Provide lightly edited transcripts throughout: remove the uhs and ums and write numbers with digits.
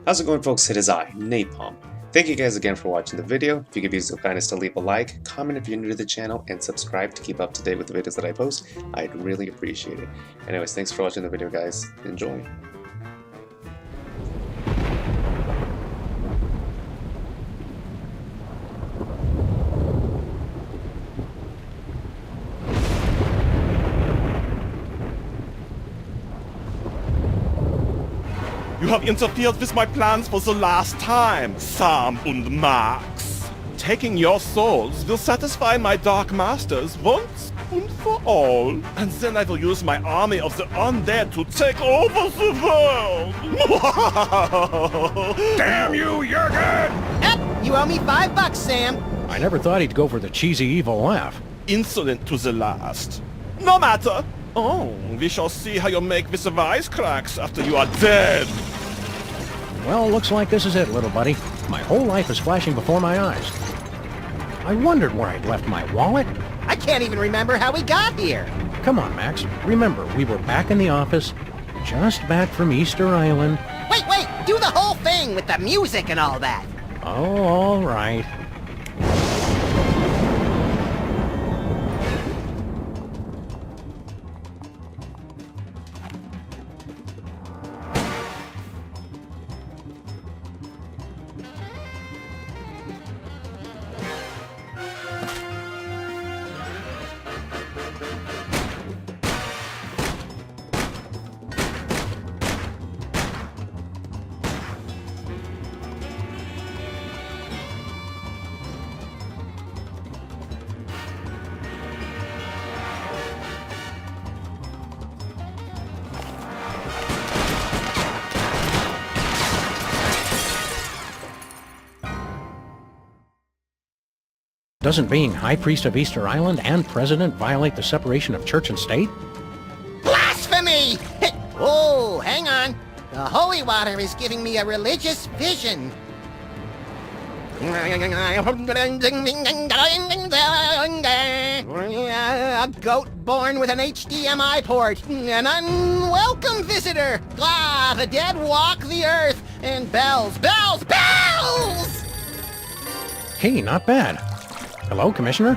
How's it going, folks? It is I, Napalm. Thank you guys again for watching the video. If you could be so kind as to leave a like, comment if you're new to the channel, and subscribe to keep up to date with the videos that I post, I'd really appreciate it. Anyways, thanks for watching the video, guys. Enjoy. You have interfered with my plans for the last time, Sam und Max. Taking your souls will satisfy my dark masters once and for all. And then I will use my army of the undead to take over the world! Damn you, Jurgen! Yep, you owe me $5, Sam. I never thought he'd go for the cheesy evil laugh. Insolent to the last. No matter! Oh, we shall see how you make with the wisecracks after you are dead! Well, looks like this is it, little buddy. My whole life is flashing before my eyes. I wondered where I'd left my wallet. I can't even remember how we got here. Come on, Max. Remember, we were back in the office, just back from Easter Island. Wait, do the whole thing with the music and all that. Oh, all right. Doesn't being High Priest of Easter Island and President violate the separation of church and state? Blasphemy! Oh, hang on. The holy water is giving me a religious vision. A goat born with an HDMI port. An unwelcome visitor. Ah, the dead walk the earth. And bells. Hey, not bad. Hello, Commissioner?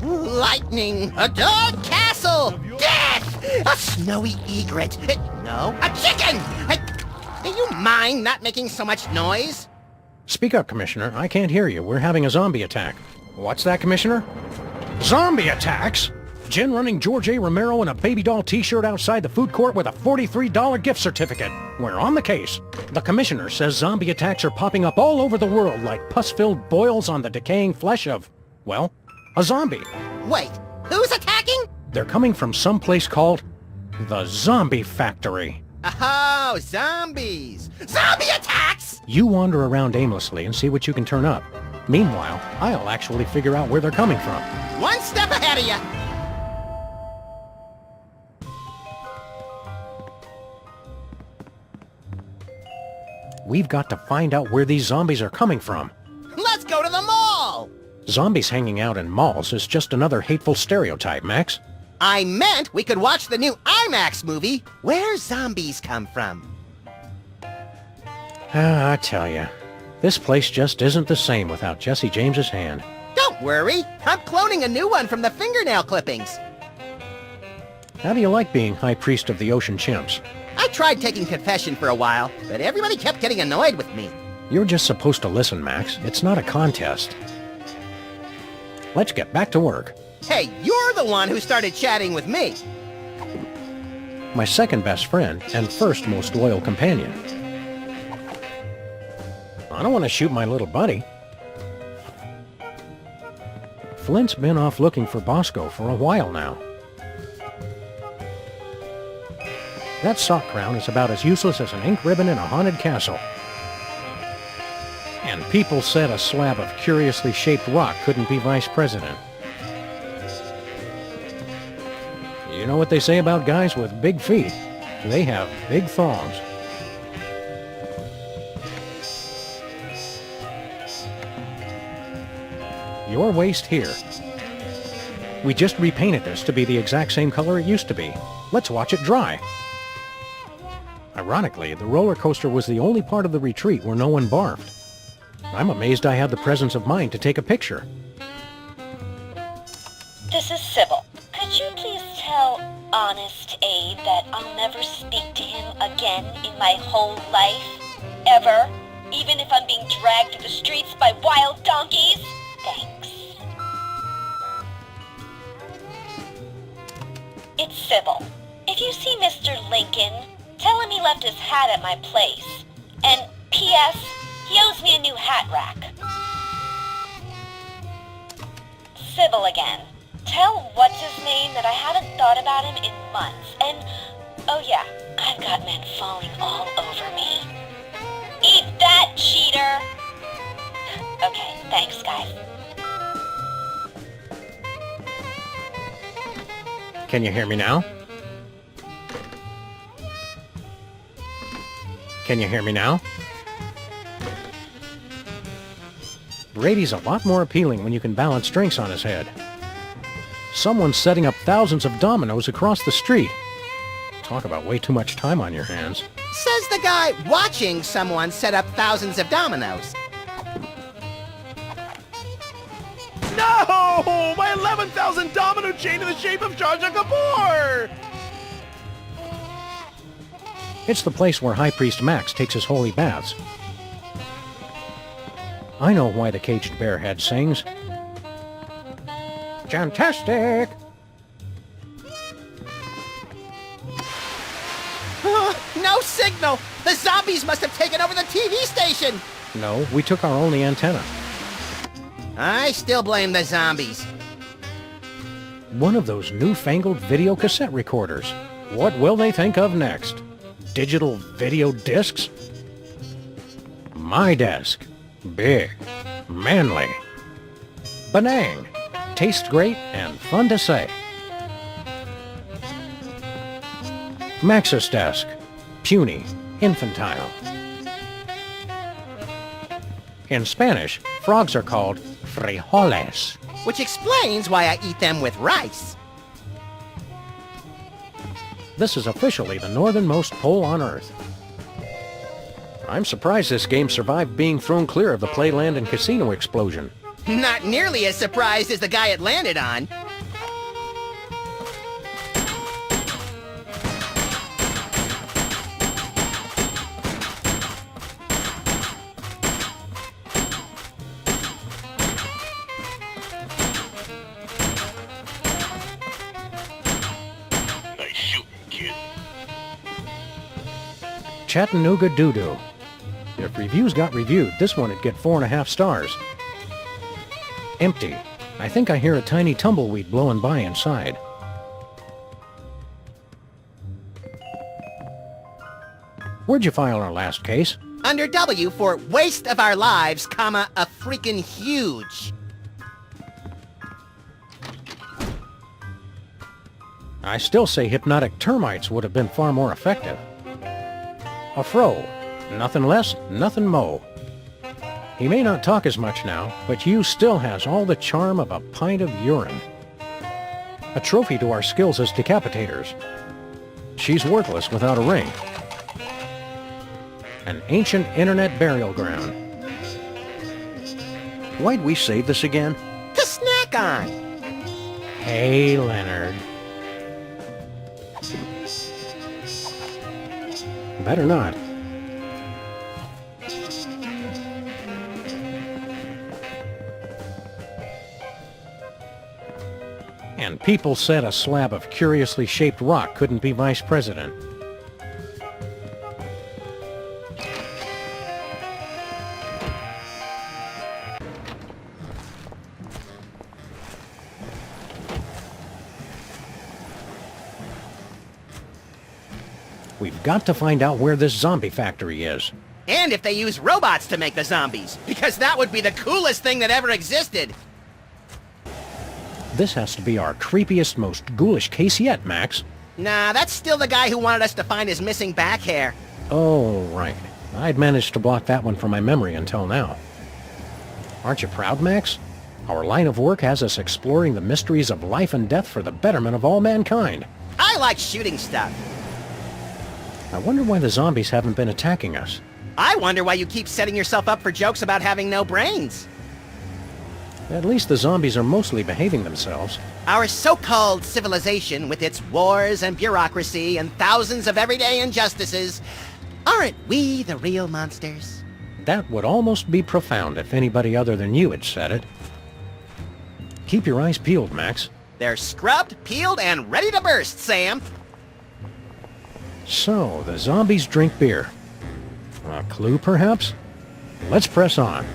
Lightning! A dog castle! Death! A snowy egret! No, a chicken! Do you mind not making so much noise? Speak up, Commissioner. I can't hear you. We're having a zombie attack. What's that, Commissioner? Zombie attacks? Jen running George A. Romero in a baby doll t-shirt outside the food court with a $43 gift certificate. We're on the case. The Commissioner says zombie attacks are popping up all over the world like pus-filled boils on the decaying flesh of, well, a zombie. Wait, who's attacking? They're coming from some place called the Zombie Factory. Oh, zombies! Zombie attacks! You wander around aimlessly and see what you can turn up. Meanwhile, I'll actually figure out where they're coming from. One step ahead of you! We've got to find out where these zombies are coming from. Let's go to the mall! Zombies hanging out in malls is just another hateful stereotype, Max. I meant we could watch the new IMAX movie, Where Zombies Come From. I tell ya, this place just isn't the same without Jesse James's hand. Don't worry, I'm cloning a new one from the fingernail clippings. How do you like being High Priest of the Ocean Chimps? I tried taking confession for a while, but everybody kept getting annoyed with me. You're just supposed to listen, Max. It's not a contest. Let's get back to work. Hey, you're the one who started chatting with me. My second best friend and first most loyal companion. I don't want to shoot my little buddy. Flint's been off looking for Bosco for a while now. That sock crown is about as useless as an ink ribbon in a haunted castle. And people said a slab of curiously shaped rock couldn't be vice president. You know what they say about guys with big feet? They have big thongs. Your waist here. We just repainted this to be the exact same color it used to be. Let's watch it dry. Ironically, the roller coaster was the only part of the retreat where no one barfed. I'm amazed I had the presence of mind to take a picture. This is Sybil. Could you please tell Honest Abe that I'll never speak to him again in my whole life? Ever? Even if I'm being dragged through the streets by wild donkeys? Thanks. It's Sybil. If you see Mr. Lincoln, tell him he left his hat at my place. And P.S., he owes me a new hat rack. Sybil again. Tell what's-his-name that I haven't thought about him in months. And, oh yeah, I've got men falling all over me. Eat that, cheater! Okay, thanks, guys. Can you hear me now? Can you hear me now? Brady's a lot more appealing when you can balance drinks on his head. Someone's setting up thousands of dominoes across the street. Talk about way too much time on your hands. Says the guy watching someone set up thousands of dominoes. No! My 11,000 domino chain in the shape of Jar Jar Kapoor! It's the place where High Priest Max takes his holy baths. I know why the caged bearhead sings. Fantastic! No signal! The zombies must have taken over the TV station! No, we took our only antenna. I still blame the zombies. One of those newfangled video cassette recorders. What will they think of next? Digital video discs? My desk. Big. Manly. Benang. Tastes great and fun to say. Max's desk. Puny. Infantile. In Spanish, frogs are called frijoles. Which explains why I eat them with rice. This is officially the northernmost pole on Earth. I'm surprised this game survived being thrown clear of the Playland and Casino explosion. Not nearly as surprised as the guy it landed on. Nice shooting, kid. Chattanooga Doo-Doo. If reviews got reviewed, this one would get 4.5 stars. Empty. I think I hear a tiny tumbleweed blowing by inside. Where'd you file our last case? Under W for waste of our lives, comma, a freaking huge. I still say hypnotic termites would have been far more effective. A fro. Nothing less, nothing mo. He may not talk as much now, but Hugh still has all the charm of a pint of urine. A trophy to our skills as decapitators. She's worthless without a ring. An ancient internet burial ground. Why'd we save this again? To snack on. Hey, Leonard. Better not. And people said a slab of curiously shaped rock couldn't be vice president. We've got to find out where this zombie factory is. And if they use robots to make the zombies, because that would be the coolest thing that ever existed. This has to be our creepiest, most ghoulish case yet, Max. Nah, that's still the guy who wanted us to find his missing back hair. Oh, right. I'd managed to block that one from my memory until now. Aren't you proud, Max? Our line of work has us exploring the mysteries of life and death for the betterment of all mankind. I like shooting stuff. I wonder why the zombies haven't been attacking us. I wonder why you keep setting yourself up for jokes about having no brains. At least the zombies are mostly behaving themselves. Our so-called civilization, with its wars and bureaucracy and thousands of everyday injustices, aren't we the real monsters? That would almost be profound if anybody other than you had said it. Keep your eyes peeled, Max. They're scrubbed, peeled, and ready to burst, Sam. So, the zombies drink beer. A clue, perhaps? Let's press on.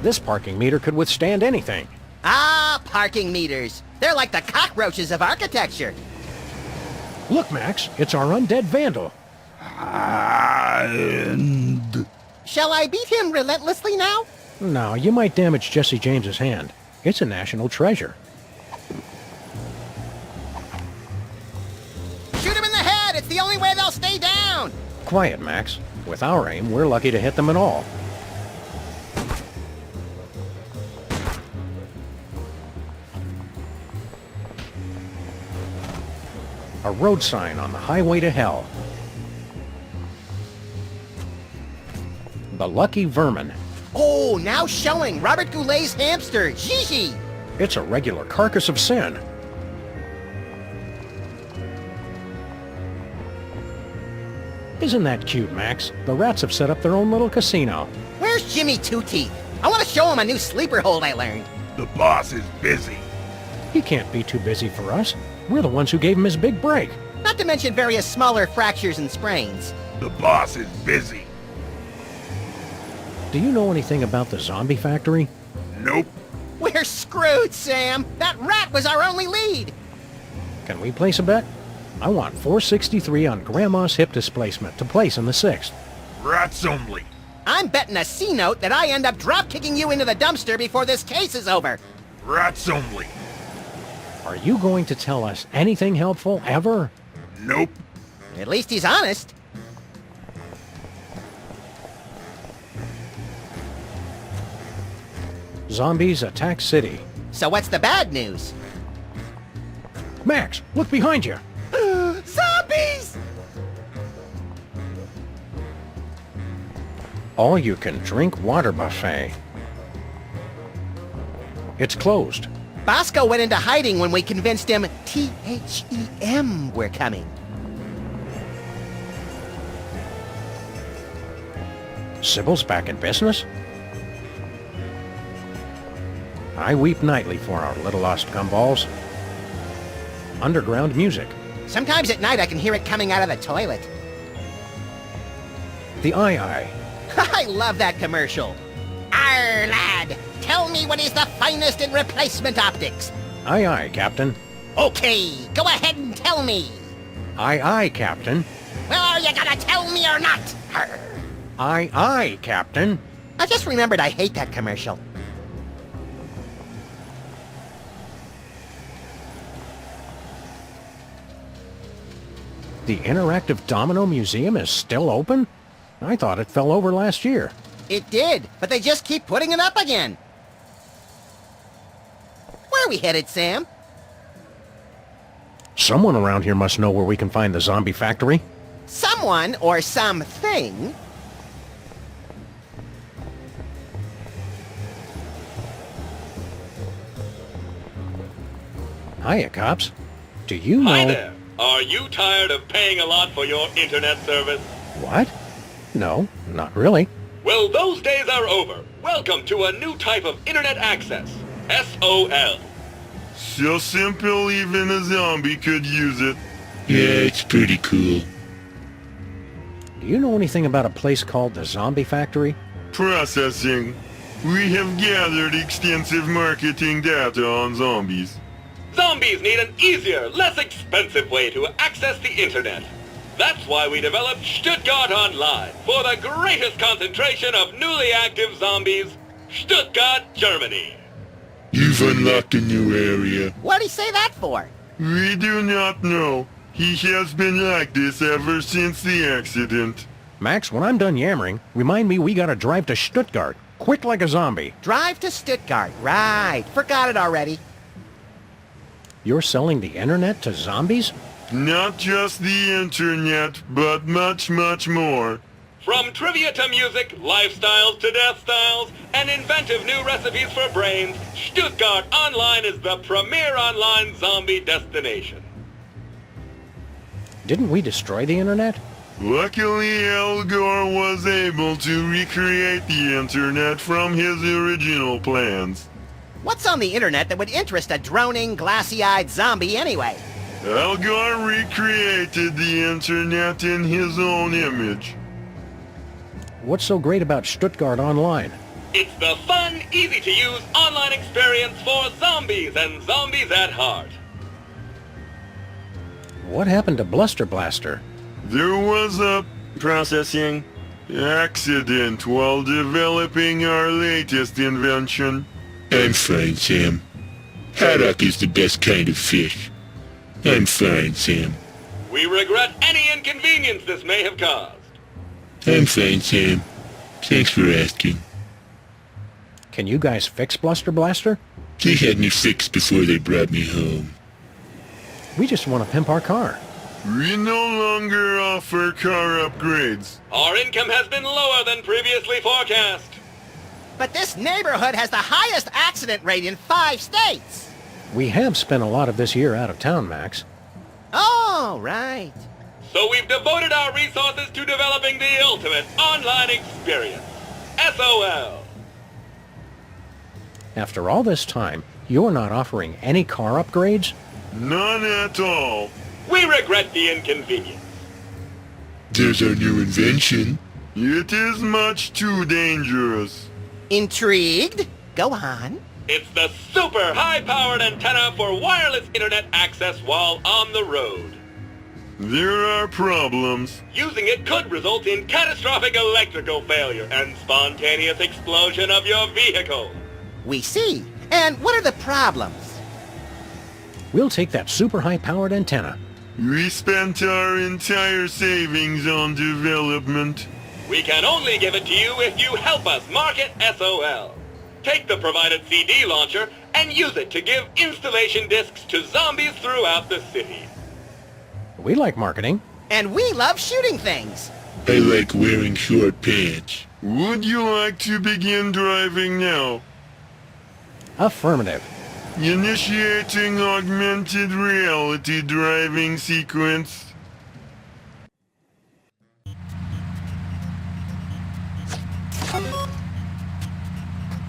This parking meter could withstand anything. Ah, parking meters. They're like the cockroaches of architecture. Look, Max, it's our undead vandal. And... Shall I beat him relentlessly now? No, you might damage Jesse James's hand. It's a national treasure. Shoot him in the head! It's the only way they'll stay down! Quiet, Max. With our aim, we're lucky to hit them at all. A road sign on the highway to hell. The Lucky Vermin. Oh, now showing Robert Goulet's hamster, Gigi! It's a regular carcass of sin. Isn't that cute, Max? The rats have set up their own little casino. Where's Jimmy Two-Teeth? I want to show him a new sleeper hold I learned. the boss is busy. He can't be too busy for us. We're the ones who gave him his big break. Not to mention various smaller fractures and sprains. The boss is busy. Do you know anything about the zombie factory? Nope. We're screwed, Sam! That rat was our only lead! Can we place a bet? I want 463 on Grandma's hip displacement to place in the 6th. Rats only. I'm betting a C-note that I end up drop-kicking you into the dumpster before this case is over. Rats only. Are you going to tell us anything helpful, ever? Nope. At least he's honest. Zombies attack city. So what's the bad news? Max, look behind you. Zombies! All-you-can-drink water buffet. It's closed. Bosco went into hiding when we convinced him T-H-E-M we're coming. Sybil's back in business? I weep nightly for our little lost gumballs. Underground music. Sometimes at night I can hear it coming out of the toilet. The Eye. I love that commercial. Arr, lad! Tell me what is the finest in replacement optics. Aye, Captain. Okay, go ahead and tell me. Aye, Captain. Well, are you gonna tell me or not? Arr. Aye, Captain. I just remembered I hate that commercial. The Interactive Domino Museum is still open? I thought it fell over last year. It did, but they just keep putting it up again. Where are we headed, Sam? Someone around here must know where we can find the zombie factory. Someone or something. Hiya, cops. Do you know... Hi there. Are you tired of paying a lot for your internet service? What? No, not really. Well, those days are over. Welcome to a new type of internet access. SOL. So simple even a zombie could use it. Yeah, it's pretty cool. Do you know anything about a place called the Zombie Factory? Processing. We have gathered extensive marketing data on zombies. Zombies need an easier, less expensive way to access the internet. That's why we developed Stuttgart Online for the greatest concentration of newly active zombies, Stuttgart, Germany. You've unlocked a new area. What'd he say that for? We do not know. He has been like this ever since the accident. Max, when I'm done yammering, remind me we gotta drive to Stuttgart. Quick like a zombie. Drive to Stuttgart. Right. Forgot it already. You're selling the internet to zombies? Not just the internet, but much, much more. From trivia to music, lifestyles to death styles, and inventive new recipes for brains, Stuttgart Online is the premier online zombie destination. Didn't we destroy the internet? Luckily, Al Gore was able to recreate the internet from his original plans. What's on the internet that would interest a droning, glassy-eyed zombie anyway? Al Gore recreated the internet in his own image. What's so great about Stuttgart Online? It's the fun, easy-to-use online experience for zombies and zombies at heart. What happened to Bluster Blaster? There was a processing accident while developing our latest invention. I'm fine, Sam. Haddock is the best kind of fish. I'm fine, Sam. We regret any inconvenience this may have caused. I'm fine, Sam. Thanks for asking. Can you guys fix Bluster Blaster? They had me fixed before they brought me home. We just want to pimp our car. We no longer offer car upgrades. Our income has been lower than previously forecast. But this neighborhood has the highest accident rate in 5 states. We have spent a lot of this year out of town, Max. Oh, right. So we've devoted our resources to developing the ultimate online experience. SOL. After all this time, you're not offering any car upgrades? None at all. We regret the inconvenience. There's our new invention. It is much too dangerous. Intrigued? Go on. It's the super high-powered antenna for wireless internet access while on the road. There are problems. Using it could result in catastrophic electrical failure and spontaneous explosion of your vehicle. We see. And what are the problems? We'll take that super high-powered antenna. We spent our entire savings on development. We can only give it to you if you help us market SOL. Take the provided CD launcher and use it to give installation discs to zombies throughout the city. We like marketing. And we love shooting things. I like wearing short pants. Would you like to begin driving now? Affirmative. Initiating augmented reality driving sequence.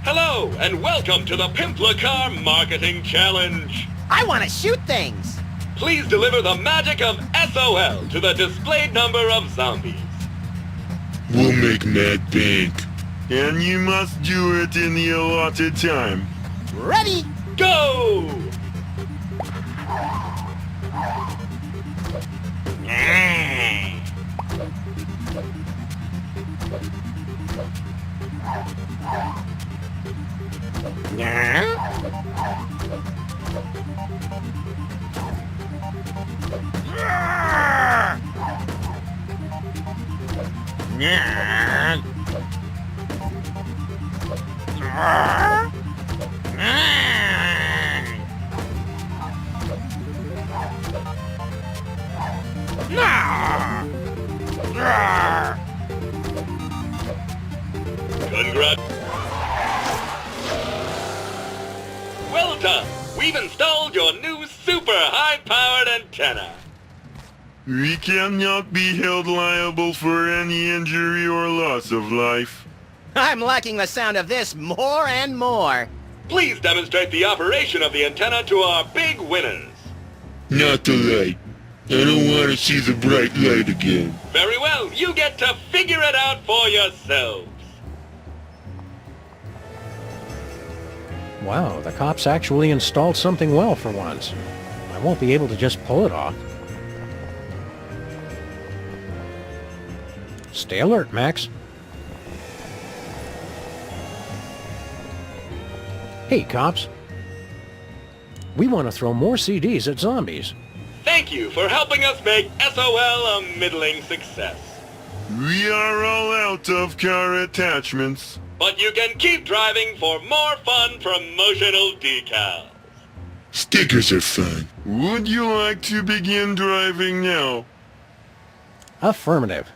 Hello, and welcome to the Pimpla Car Marketing Challenge. I want to shoot things. Please deliver the magic of SOL to the displayed number of zombies. We'll make mad bank. And you must do it in the allotted time. Ready? Go! Congrats. Well done. We've installed your new super high-powered antenna. We cannot be held liable for any injury or loss of life. I'm liking the sound of this more and more. Please demonstrate the operation of the antenna to our big winners. Not the light. I don't want to see the bright light again. Very well. You get to figure it out for yourselves. Wow, the cops actually installed something well for once. I won't be able to just pull it off. Stay alert, Max. Hey, cops. We want to throw more CDs at zombies. Thank you for helping us make SOL a middling success. We are all out of car attachments. But you can keep driving for more fun promotional decals. Stickers are fun. Would you like to begin driving now? Affirmative.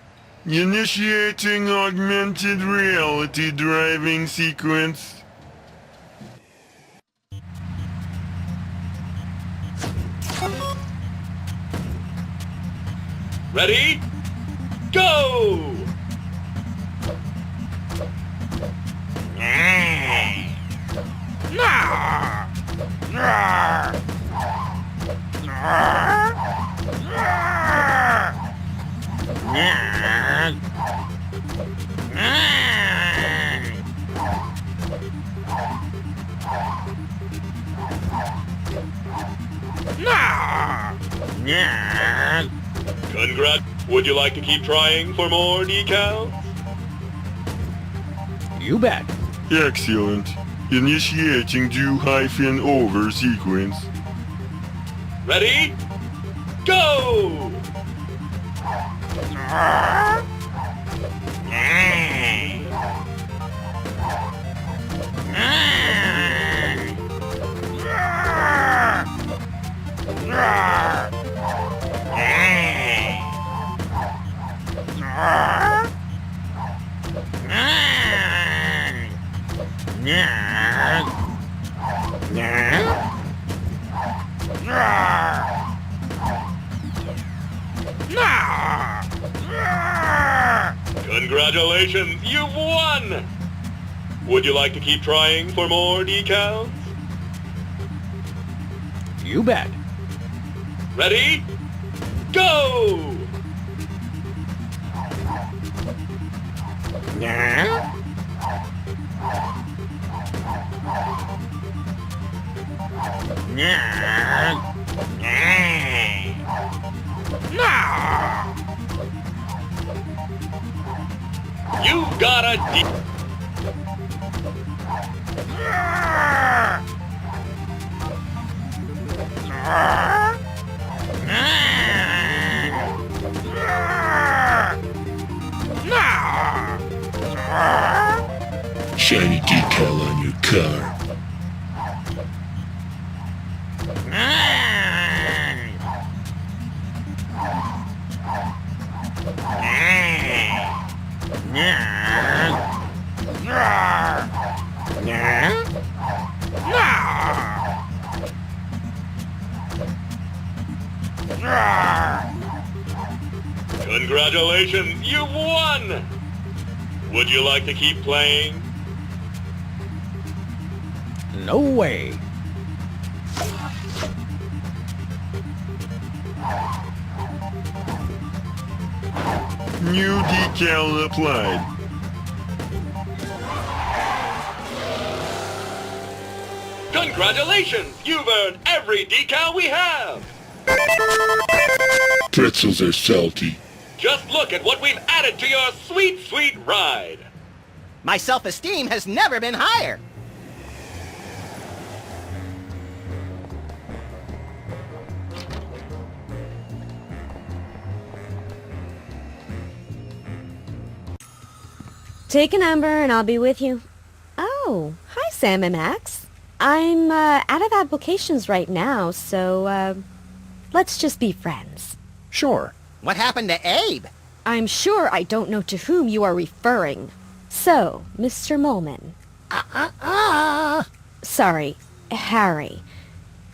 Initiating augmented reality driving sequence. Ready? Go! Congrats. Would you like to keep trying for more decals? You bet. Excellent. Initiating do-over sequence. Ready? Go! Congratulations, you've won! Would you like to keep trying for more decals? You bet. Ready? Go! You got a Shiny decal on your car. Congratulations, you've won! Would you like to keep playing? No way. New decal applied. Congratulations! You've earned every decal we have! Pretzels are salty. Just look at what we've added to your sweet, sweet ride! My self-esteem has never been higher. Take a number and I'll be with you. Oh, hi Sam and Max. I'm out of applications right now, so let's just be friends. Sure. What happened to Abe? I'm sure I don't know to whom you are referring. So, Mr. Moleman. Sorry, Harry.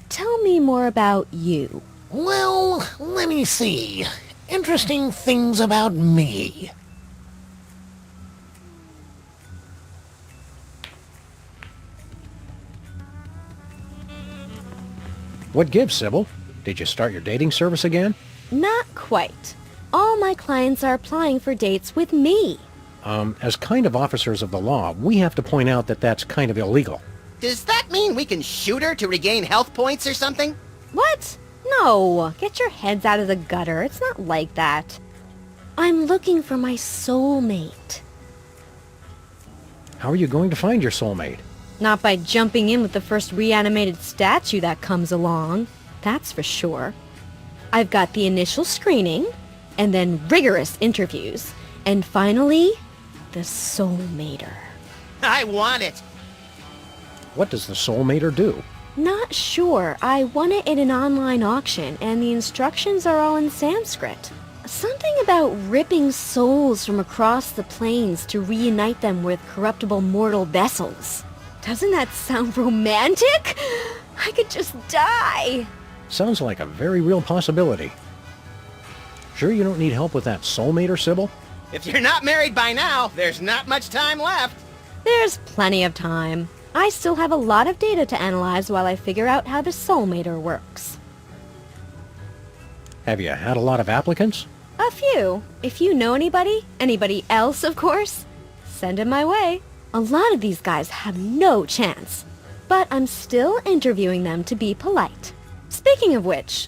Tell me more about you. Well, let me see. Interesting things about me. What gives, Sybil? Did you start your dating service again? Not quite. All my clients are applying for dates with me. As kind of officers of the law, we have to point out that that's kind of illegal. Does that mean we can shoot her to regain health points or something? What? No. Get your heads out of the gutter. It's not like that. I'm looking for my soulmate. How are you going to find your soulmate? Not by jumping in with the first reanimated statue that comes along. That's for sure. I've got the initial screening, and then rigorous interviews, and finally, the soulmater. I want it. What does the Soul Mater do? Not sure. I won it in an online auction, and the instructions are all in Sanskrit. Something about ripping souls from across the plains to reunite them with corruptible mortal vessels. Doesn't that sound romantic? I could just die. Sounds like a very real possibility. Sure you don't need help with that Soul Mater, Sybil? If you're not married by now, there's not much time left. There's plenty of time. I still have a lot of data to analyze while I figure out how the Soul Mater works. Have you had a lot of applicants? A few. If you know anybody else, of course, send them my way. A lot of these guys have no chance, but I'm still interviewing them to be polite. Speaking of which,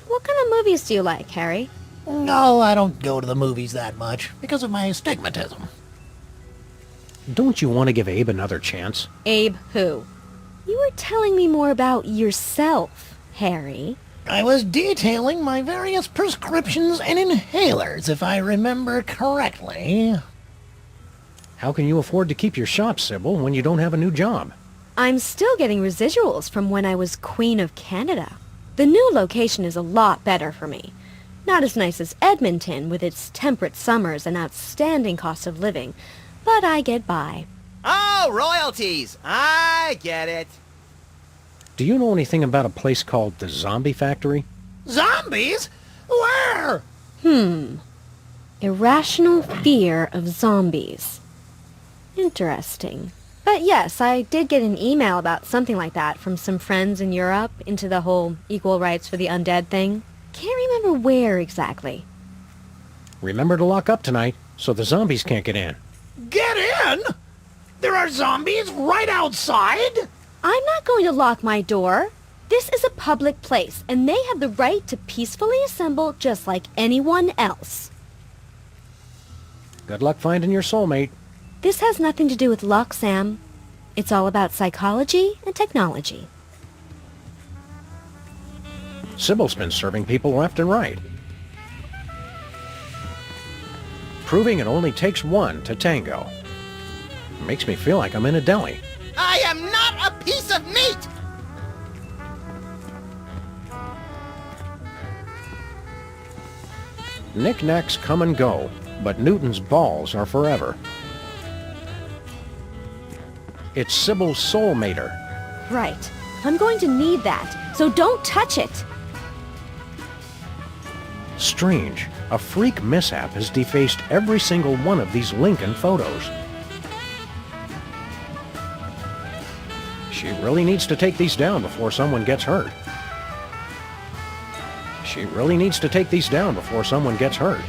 what kind of movies do you like, Harry? No, I don't go to the movies that much because of my astigmatism. Don't you want to give Abe another chance? Abe who? You were telling me more about yourself, Harry. I was detailing my various prescriptions and inhalers, if I remember correctly. How can you afford to keep your shop, Sybil, when you don't have a new job? I'm still getting residuals from when I was Queen of Canada. The new location is a lot better for me. Not as nice as Edmonton, with its temperate summers and outstanding cost of living, but I get by. Oh, royalties! I get it. Do you know anything about a place called the Zombie Factory? Zombies? Where? Irrational fear of zombies. Interesting. But yes, I did get an email about something like that from some friends in Europe into the whole equal rights for the undead thing. Can't remember where exactly. Remember to lock up tonight, so the zombies can't get in. Get in? There are zombies right outside? I'm not going to lock my door. This is a public place, and they have the right to peacefully assemble just like anyone else. Good luck finding your soulmate. This has nothing to do with luck, Sam. It's all about psychology and technology. Sybil's been serving people left and right. Proving it only takes one to tango. Makes me feel like I'm in a deli. I am not a piece of meat! Knickknacks come and go, but Newton's balls are forever. It's Sybil's Soul Mater. Right. I'm going to need that, so don't touch it. Strange. A freak mishap has defaced every single one of these Lincoln photos. She really needs to take these down before someone gets hurt. She really needs to take these down before someone gets hurt.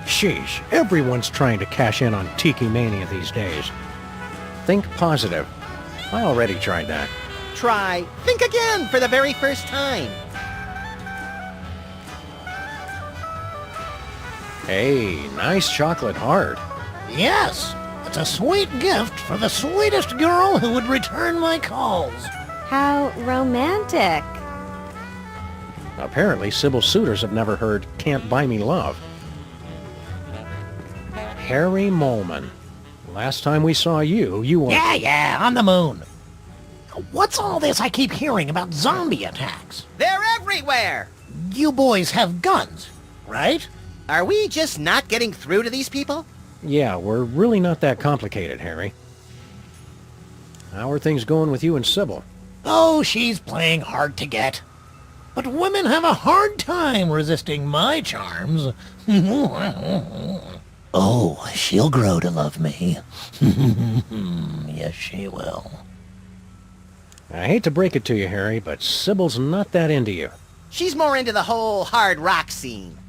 Sheesh, everyone's trying to cash in on Tiki Mania these days. Think positive. I already tried that. Try. Think again for the very first time. Hey, nice chocolate heart. Yes, it's a sweet gift for the sweetest girl who would return my calls. How romantic. Apparently, Sybil's suitors have never heard Can't Buy Me Love. Harry Moleman. Last time we saw you, you were... Yeah, on the moon. What's all this I keep hearing about zombie attacks? They're everywhere! You boys have guns, right? Are we just not getting through to these people? Yeah, we're really not that complicated, Harry. How are things going with you and Sybil? Oh, she's playing hard to get. But women have a hard time resisting my charms. Oh, she'll grow to love me. Yes, she will. I hate to break it to you, Harry, but Sybil's not that into you. She's more into the whole hard rock scene.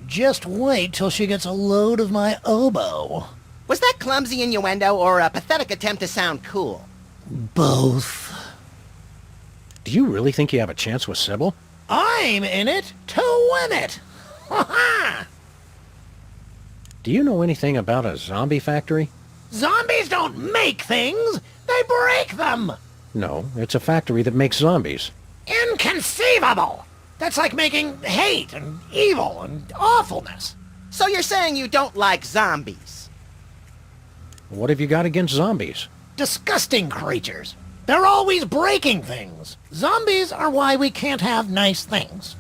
Just wait till she gets a load of my oboe. Was that clumsy innuendo or a pathetic attempt to sound cool? Both. Do you really think you have a chance with Sybil? I'm in it to win it. Ha-ha! Do you know anything about a zombie factory? Zombies don't make things, they break them. No, it's a factory that makes zombies. Inconceivable! That's like making hate and evil and awfulness. So you're saying you don't like zombies? What have you got against zombies? Disgusting creatures. They're always breaking things. Zombies are why we can't have nice things.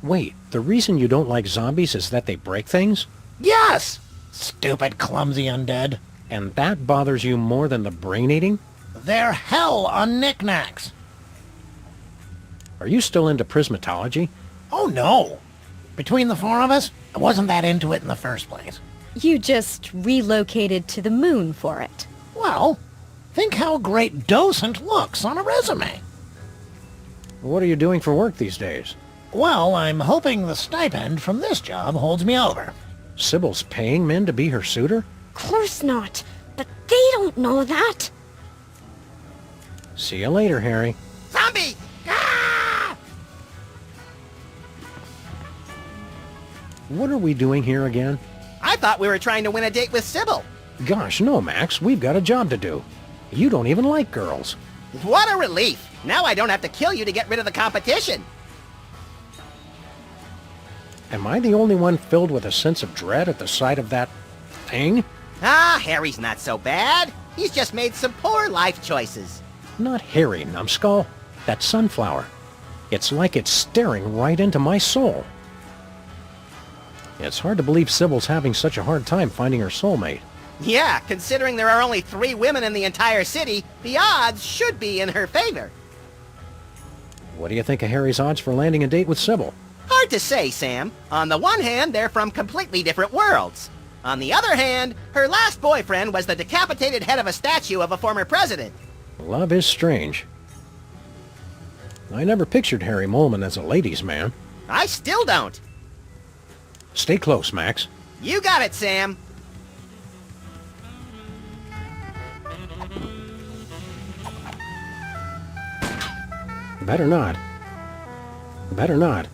Wait, the reason you don't like zombies is that they break things? Yes! Stupid, clumsy undead. And that bothers you more than the brain eating? They're hell on knickknacks. Are you still into prismatology? Oh no! Between the four of us, I wasn't that into it in the first place. You just relocated to the moon for it. Well, think how great docent looks on a resume. What are you doing for work these days? Well, I'm hoping the stipend from this job holds me over. Sybil's paying men to be her suitor? Course not, but they don't know that. See you later, Harry. Zombie! Ah! What are we doing here again? I thought we were trying to win a date with Sybil. Gosh, no, Max. We've got a job to do. You don't even like girls. What a relief! Now I don't have to kill you to get rid of the competition. Am I the only one filled with a sense of dread at the sight of that thing? Ah, Harry's not so bad. He's just made some poor life choices. Not Harry, numbskull. That sunflower. It's like it's staring right into my soul. It's hard to believe Sybil's having such a hard time finding her soulmate. Yeah, considering there are only 3 women in the entire city, the odds should be in her favor. What do you think of Harry's odds for landing a date with Sybil? Hard to say, Sam. On the one hand, they're from completely different worlds. On the other hand, her last boyfriend was the decapitated head of a statue of a former president. Love is strange. I never pictured Harry Moleman as a ladies' man. I still don't. Stay close, Max. You got it, Sam. Better not. Better not.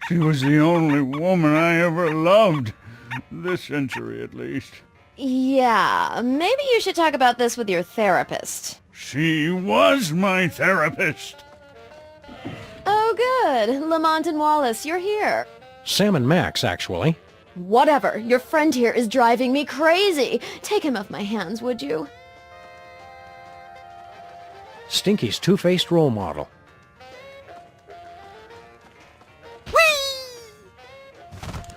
She was the only woman I ever loved. This century, at least. Yeah, maybe you should talk about this with your therapist. She was my therapist. Oh good, Lamont and Wallace, you're here. Sam and Max, actually. Whatever, your friend here is driving me crazy. Take him off my hands, would you? Stinky's two-faced role model.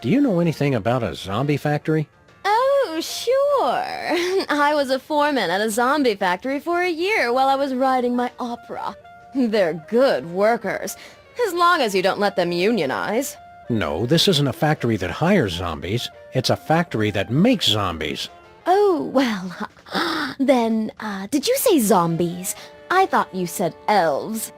Do you know anything about a zombie factory? Oh, sure. I was a foreman at a zombie factory for a year while I was writing my opera. They're good workers, as long as you don't let them unionize. No, this isn't a factory that hires zombies. It's a factory that makes zombies. Oh, well, then, did you say zombies? I thought you said elves.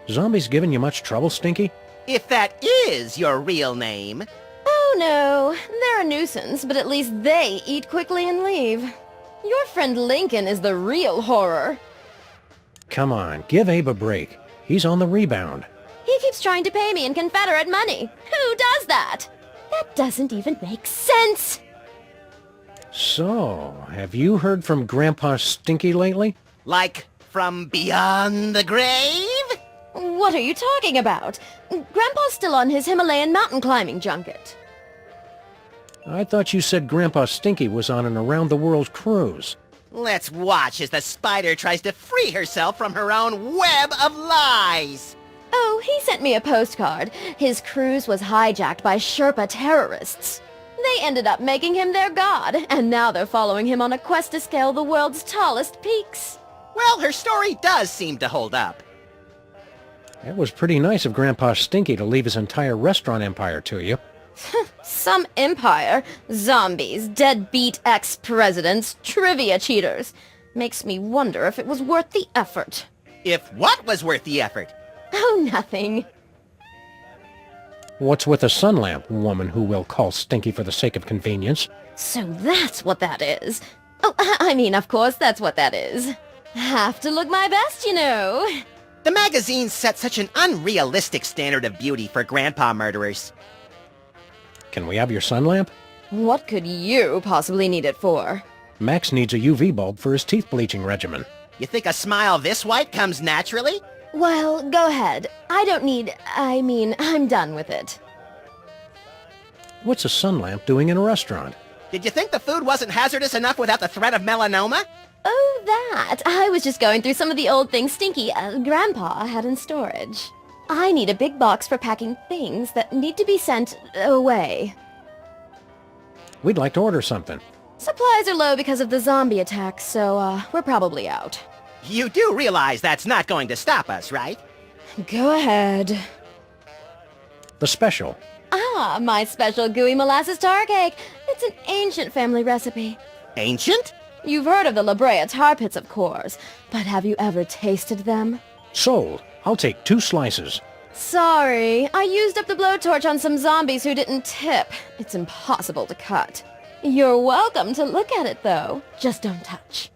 Zombies giving you much trouble, Stinky? If that is your real name. Oh no, they're a nuisance, but at least they eat quickly and leave. Your friend Lincoln is the real horror. Come on, give Abe a break. He's on the rebound. He keeps trying to pay me in Confederate money. Who does that? That doesn't even make sense. So, have you heard from Grandpa Stinky lately? Like, from beyond the grave? What are you talking about? Grandpa's still on his Himalayan mountain climbing junket. I thought you said Grandpa Stinky was on an around-the-world cruise. Let's watch as the spider tries to free herself from her own web of lies. Oh, he sent me a postcard. His cruise was hijacked by Sherpa terrorists. They ended up making him their god, and now they're following him on a quest to scale the world's tallest peaks. Well, her story does seem to hold up. It was pretty nice of Grandpa Stinky to leave his entire restaurant empire to you. Some empire. Zombies, deadbeat ex-presidents, trivia cheaters. Makes me wonder if it was worth the effort. If what was worth the effort? Oh, nothing. What's with a sun lamp, woman who will call Stinky for the sake of convenience? So that's what that is. Oh, I mean, of course that's what that is. Have to look my best, you know. The magazine set such an unrealistic standard of beauty for grandpa murderers. Can we have your sun lamp? What could you possibly need it for? Max needs a UV bulb for his teeth bleaching regimen. You think a smile this white comes naturally? Well, go ahead. I'm done with it. What's a sun lamp doing in a restaurant? Did you think the food wasn't hazardous enough without the threat of melanoma? Oh, that. I was just going through some of the old things Stinky, Grandpa, had in storage. I need a big box for packing things that need to be sent away. We'd like to order something. Supplies are low because of the zombie attack, so, we're probably out. You do realize that's not going to stop us, right? Go ahead. The special. Ah, my special gooey molasses tar cake. It's an ancient family recipe. Ancient? You've heard of the La Brea tar pits, of course, but have you ever tasted them? Sold. I'll take 2 slices. Sorry, I used up the blowtorch on some zombies who didn't tip. It's impossible to cut. You're welcome to look at it, though. Just don't touch.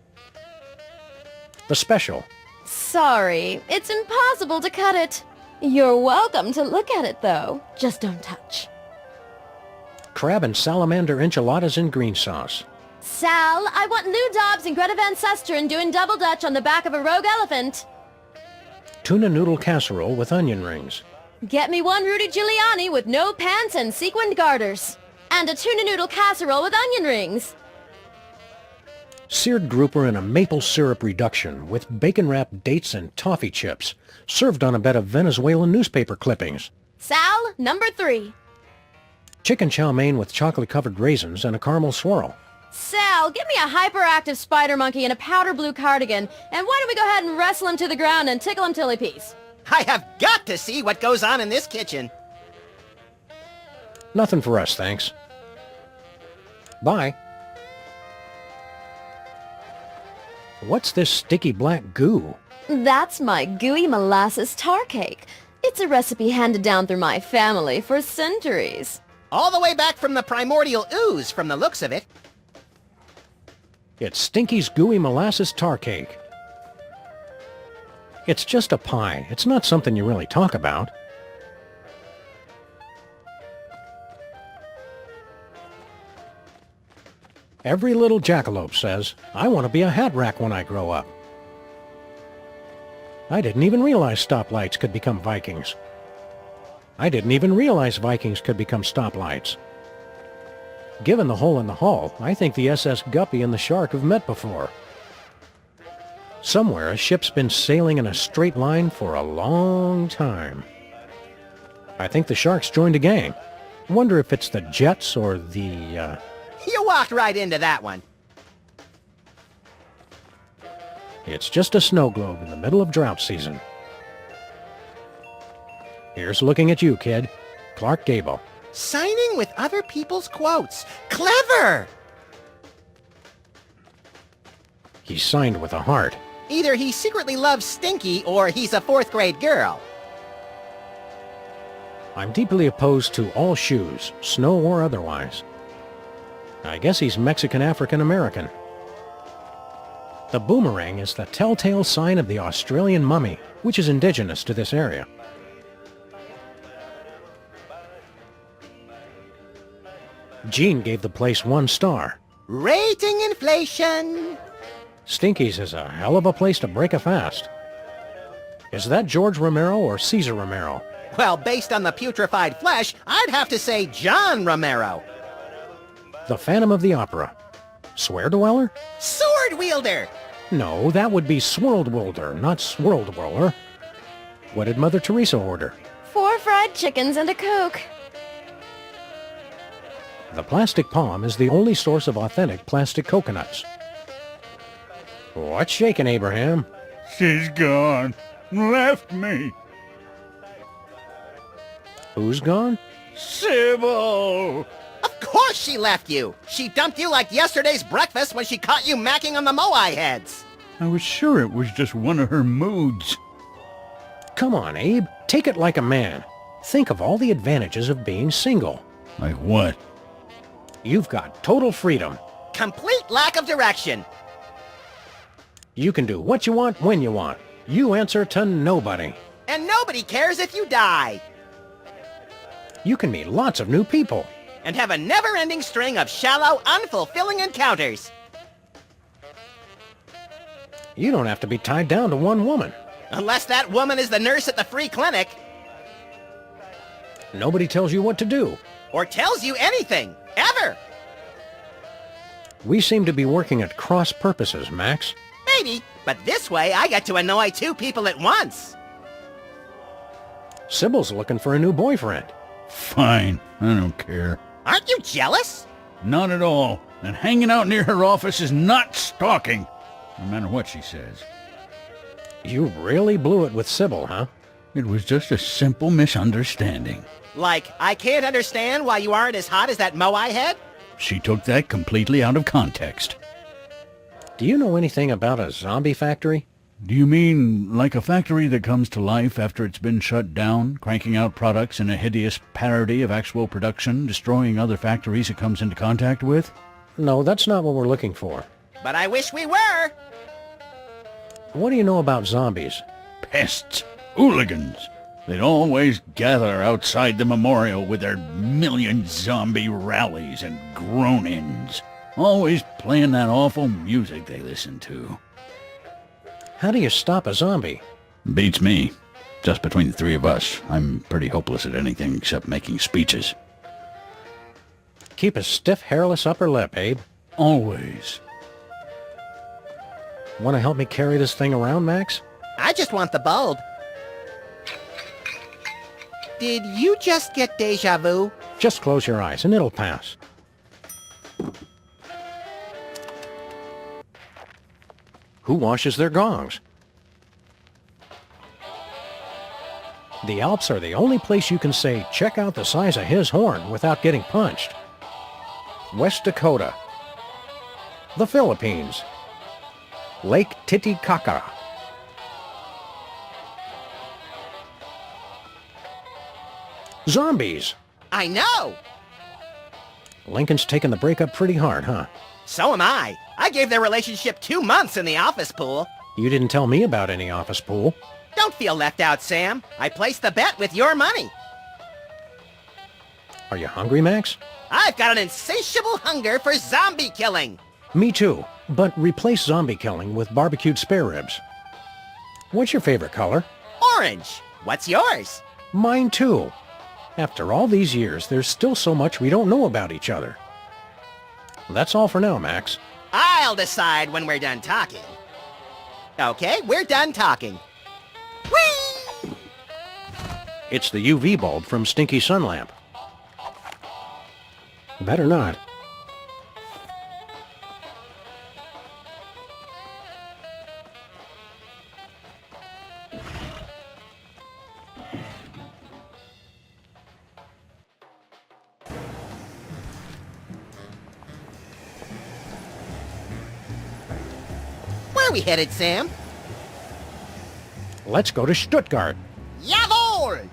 The special. Sorry, it's impossible to cut it. You're welcome to look at it, though. Just don't touch. Crab and salamander enchiladas in green sauce. Sal, I want Lou Dobbs and Greta Van Susteren doing double dutch on the back of a rogue elephant. Tuna noodle casserole with onion rings. Get me one Rudy Giuliani with no pants and sequined garters. And a tuna noodle casserole with onion rings. Seared grouper in a maple syrup reduction with bacon-wrapped dates and toffee chips, served on a bed of Venezuelan newspaper clippings. Sal, number 3. Chicken chow mein with chocolate-covered raisins and a caramel swirl. Sal, get me a hyperactive spider monkey in a powder blue cardigan, and why don't we go ahead and wrestle him to the ground and tickle him till he pees? I have got to see what goes on in this kitchen. Nothing for us, thanks. Bye. What's this sticky black goo? That's my gooey molasses tar cake. It's a recipe handed down through my family for centuries. All the way back from the primordial ooze, from the looks of it. It's Stinky's gooey molasses tar cake. It's just a pie. It's not something you really talk about. Every little jackalope says, I want to be a hat rack when I grow up. I didn't even realize stoplights could become Vikings. I didn't even realize Vikings could become stoplights. Given the hole in the hull, I think the SS Guppy and the Shark have met before. Somewhere, a ship's been sailing in a straight line for a long time. I think the Shark's joined a gang. Wonder if it's the Jets or the, You walked right into that one. It's just a snow globe in the middle of drought season. Here's looking at you, kid. Clark Gable. Signing with other people's quotes. Clever! He's signed with a heart. Either he secretly loves Stinky, or he's a 4th grade girl. I'm deeply opposed to all shoes, snow or otherwise. I guess he's Mexican-African-American. The boomerang is the telltale sign of the Australian mummy, which is indigenous to this area. Gene gave the place 1 star. Rating inflation! Stinky's is a hell of a place to break a fast. Is that George Romero or Caesar Romero? Well, based on the putrefied flesh, I'd have to say John Romero. The Phantom of the Opera. Swear Dweller? Sword wielder! No, that would be Swirlwilder, not Swirldweller. What did Mother Teresa order? 4 fried chickens and a Coke. The Plastic Palm is the only source of authentic plastic coconuts. What's shaking, Abraham? She's gone. Left me. Who's gone? Sybil! Of course she left you! She dumped you like yesterday's breakfast when she caught you macking on the Moai heads! I was sure it was just one of her moods. Come on, Abe. Take it like a man. Think of all the advantages of being single. Like what? You've got total freedom. Complete lack of direction! You can do what you want when you want. You answer to nobody. And nobody cares if you die! You can meet lots of new people. and have a never-ending string of shallow, unfulfilling encounters. You don't have to be tied down to one woman. Unless that woman is the nurse at the free clinic. Nobody tells you what to do. Or tells you anything, ever. We seem to be working at cross purposes, Max. Maybe, but this way I get to annoy two people at once. Sybil's looking for a new boyfriend. Fine, I don't care. Aren't you jealous? Not at all. And hanging out near her office is not stalking, no matter what she says. You really blew it with Sybil, huh? It was just a simple misunderstanding. Like, I can't understand why you aren't as hot as that Moai head? She took that completely out of context. Do you know anything about a zombie factory? Do you mean like a factory that comes to life after it's been shut down, cranking out products in a hideous parody of actual production, destroying other factories it comes into contact with? No, that's not what we're looking for. But I wish we were! What do you know about zombies? Pests. Hooligans. They'd always gather outside the memorial with their million zombie rallies and groan-ins. Always playing that awful music they listen to. How do you stop a zombie? Beats me. Just between the three of us, I'm pretty hopeless at anything except making speeches. Keep a stiff, hairless upper lip, Abe. Always. Want to help me carry this thing around, Max? I just want the bulb. Did you just get deja vu? Just close your eyes and it'll pass. Who washes their gongs? The Alps are the only place you can say, check out the size of his horn without getting punched. West Dakota. The Philippines. Lake Titicaca. Zombies! I know! Lincoln's taking the breakup pretty hard, huh? So am I. I gave their relationship 2 months in the office pool. You didn't tell me about any office pool. Don't feel left out, Sam. I placed the bet with your money. Are you hungry, Max? I've got an insatiable hunger for zombie killing. Me too, but replace zombie killing with barbecued spare ribs. What's your favorite color? Orange. What's yours? Mine too. After all these years, there's still so much we don't know about each other. That's all for now, Max. I'll decide when we're done talking. Okay, we're done talking. Whee! It's the UV bulb from Stinky Sun Lamp. Better not. Where are we headed, Sam? Let's go to Stuttgart. Jawohl!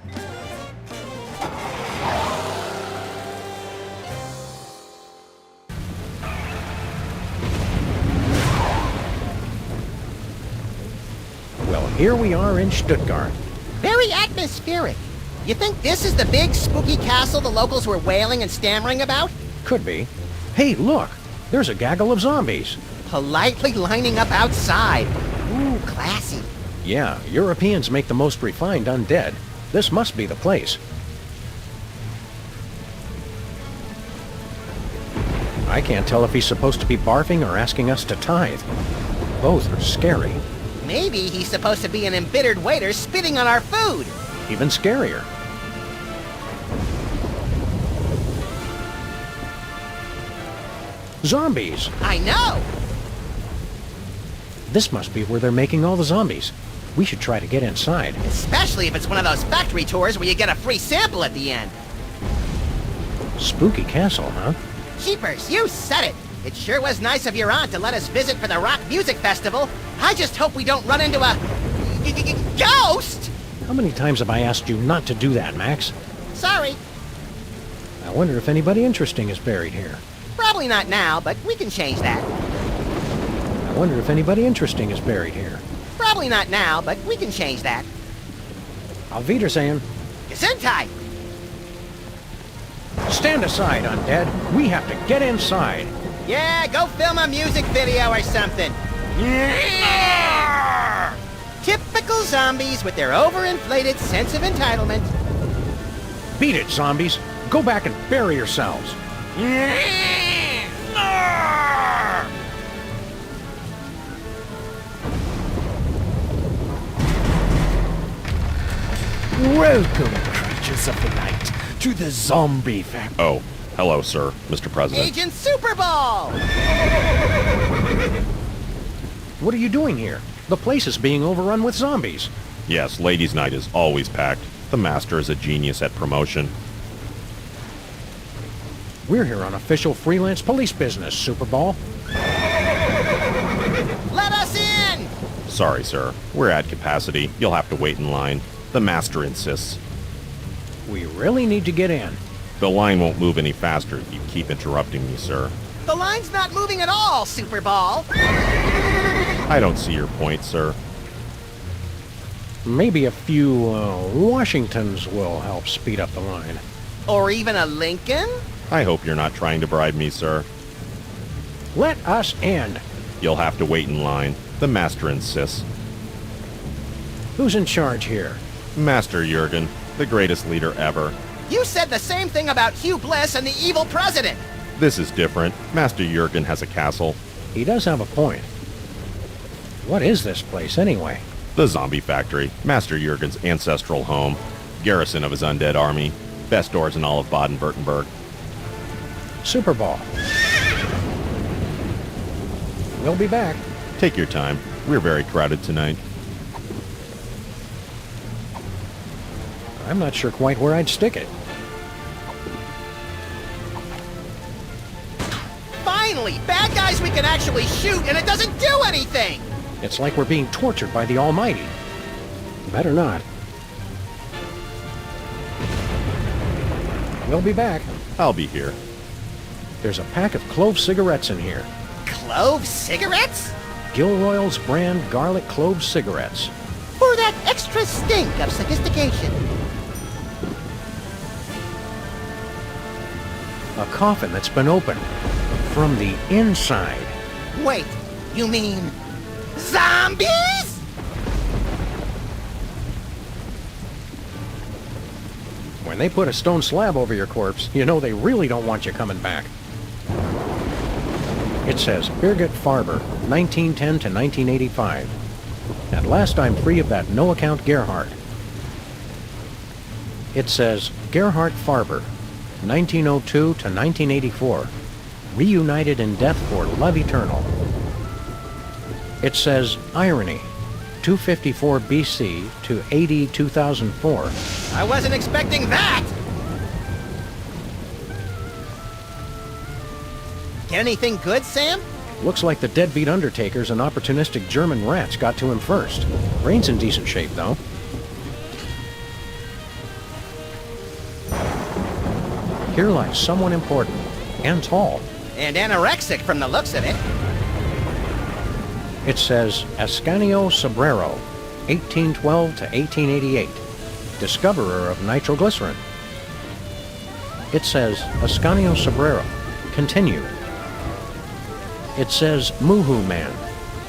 Well, here we are in Stuttgart. Very atmospheric. You think this is the big, spooky castle the locals were wailing and stammering about? Could be. Hey, look! There's a gaggle of zombies. Politely lining up outside. Ooh, classy. Yeah, Europeans make the most refined undead. This must be the place. I can't tell if he's supposed to be barfing or asking us to tithe. Both are scary. Maybe he's supposed to be an embittered waiter spitting on our food. Even scarier. Zombies! I know! This must be where they're making all the zombies. We should try to get inside. Especially if it's one of those factory tours where you get a free sample at the end. Spooky castle, huh? Jeepers, you said it! It sure was nice of your aunt to let us visit for the rock music festival. I just hope we don't run into a... ghost! How many times have I asked you not to do that, Max? Sorry. I wonder if anybody interesting is buried here. Probably not now, but we can change that. I wonder if anybody interesting is buried here. Probably not now, but we can change that. Auf Wiedersehen. Gesundheit! Stand aside, undead. We have to get inside. Yeah, go film a music video or something. Typical zombies with their overinflated sense of entitlement. Beat it, zombies. Go back and bury yourselves. Welcome, creatures of the night, to the zombie factory. Oh, hello, sir, Mr. President. Agent Super Ball! What are you doing here? The place is being overrun with zombies. Yes, ladies' night is always packed. The master is a genius at promotion. We're here on official Freelance Police business, Super Ball. Let us in! Sorry, sir. We're at capacity. You'll have to wait in line. The master insists. We really need to get in. The line won't move any faster if you keep interrupting me, sir. The line's not moving at all, Super Ball! I don't see your point, sir. Maybe a few, Washingtons will help speed up the line. Or even a Lincoln? I hope you're not trying to bribe me, sir. Let us in. You'll have to wait in line. The master insists. Who's in charge here? Master Jurgen, the greatest leader ever. You said the same thing about Hugh Bliss and the evil president! This is different. Master Jurgen has a castle. He does have a point. What is this place, anyway? The zombie factory. Master Jurgen's ancestral home. Garrison of his undead army. Best doors in all of Baden-Württemberg. Super Ball. We'll be back. Take your time. We're very crowded tonight. I'm not sure quite where I'd stick it. Finally! Bad guys we can actually shoot and it doesn't do anything! It's like we're being tortured by the Almighty. Better not. We'll be back. I'll be here. There's a pack of clove cigarettes in here. Clove cigarettes? Gilroy's brand garlic clove cigarettes. For that extra stink of sophistication. A coffin that's been opened from the inside. Wait, you mean zombies? When they put a stone slab over your corpse, you know they really don't want you coming back. It says, Birgit Farber, 1910 to 1985. At last I'm free of that no-account Gerhardt. It says, Gerhardt Farber, 1902 to 1984. Reunited in death for love eternal. It says, Irony, 254 BC to AD 2004. I wasn't expecting that! Get anything good, Sam? Looks like the deadbeat undertakers and opportunistic German rats got to him first. Brain's in decent shape, though. Here lies someone important, and tall. And anorexic from the looks of it. It says, Ascanio Sobrero, 1812 to 1888, discoverer of nitroglycerin. It says, Ascanio Sobrero, continued. It says, Muhu Man,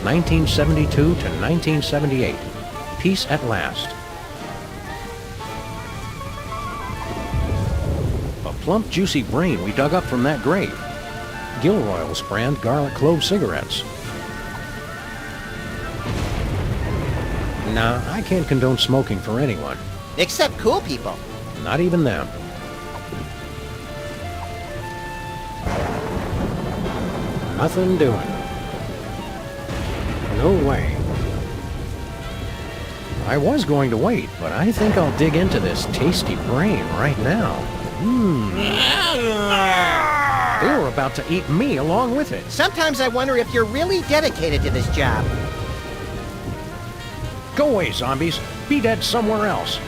1972 to 1978, peace at last. A plump, juicy brain we dug up from that grave. Gilroy's brand garlic clove cigarettes. Nah, I can't condone smoking for anyone. Except cool people. Not even them. Nothing doing. No way. I was going to wait, but I think I'll dig into this tasty brain right now. They were about to eat me along with it. Sometimes I wonder if you're really dedicated to this job. Go away, zombies. Be dead somewhere else.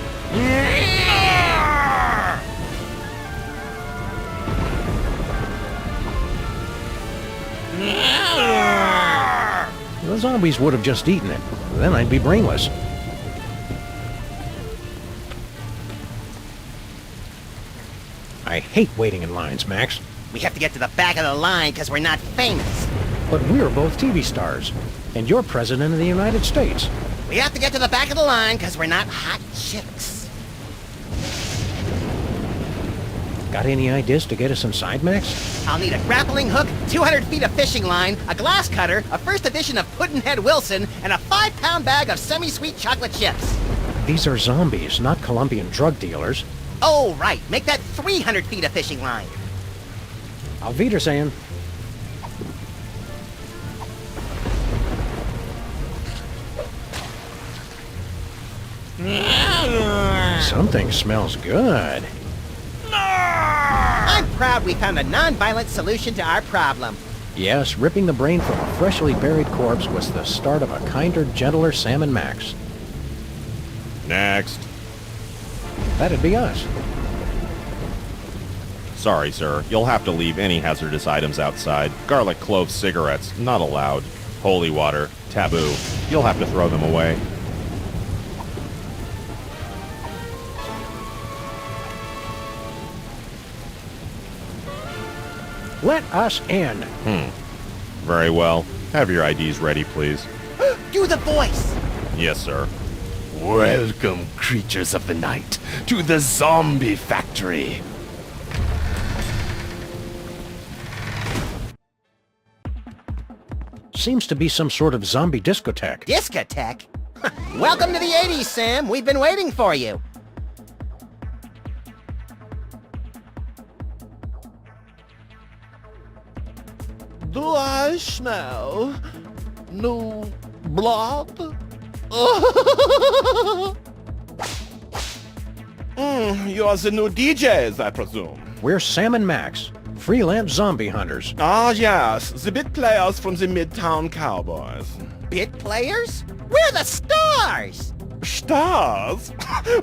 The zombies would have just eaten it. Then I'd be brainless. I hate waiting in lines, Max. We have to get to the back of the line because we're not famous. But we're both TV stars, and you're President of the United States. We have to get to the back of the line because we're not hot chicks. Got any ideas to get us inside, Max? I'll need a grappling hook, 200 feet of fishing line, a glass cutter, a first edition of Puddinhead Wilson, and a 5-pound bag of semi-sweet chocolate chips. These are zombies, not Colombian drug dealers. Oh, right. Make that 300 feet of fishing line. Auf Wiedersehen. Something smells good. I'm proud we found a non-violent solution to our problem. Yes, ripping the brain from a freshly buried corpse was the start of a kinder, gentler Sam and Max. Next. That'd be us. Sorry, sir. You'll have to leave any hazardous items outside. Garlic clove cigarettes, not allowed. Holy water, taboo. You'll have to throw them away. Let us in. Very well. Have your IDs ready, please. Do the voice. Yes, sir. Welcome, creatures of the night, to the zombie factory. Seems to be some sort of zombie discotheque. Discotheque? Welcome to the 80s, Sam. We've been waiting for you. Do I smell new blood? You're the new DJs, I presume. We're Sam and Max, freelance zombie hunters. Ah, yes, the bit players from the Midtown Cowboys. Bit players? We're the stars! Stars?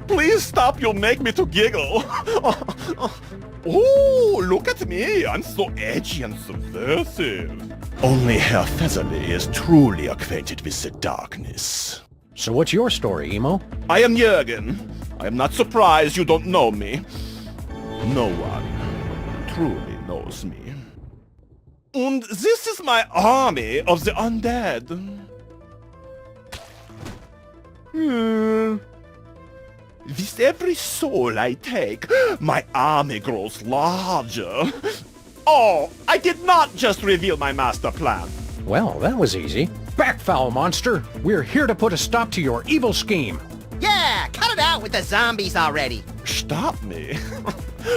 Please stop, you'll make me to giggle. Oh, look at me, I'm so edgy and subversive. Only Herr Featherly is truly acquainted with the darkness. So what's your story, Emo? I am Jurgen. I am not surprised you don't know me. No one truly knows me. And this is my army of the undead. With every soul I take, my army grows larger. Oh, I did not just reveal my master plan. Well, that was easy. Back, foul monster! We're here to put a stop to your evil scheme. Yeah, cut it out with the zombies already. Stop me.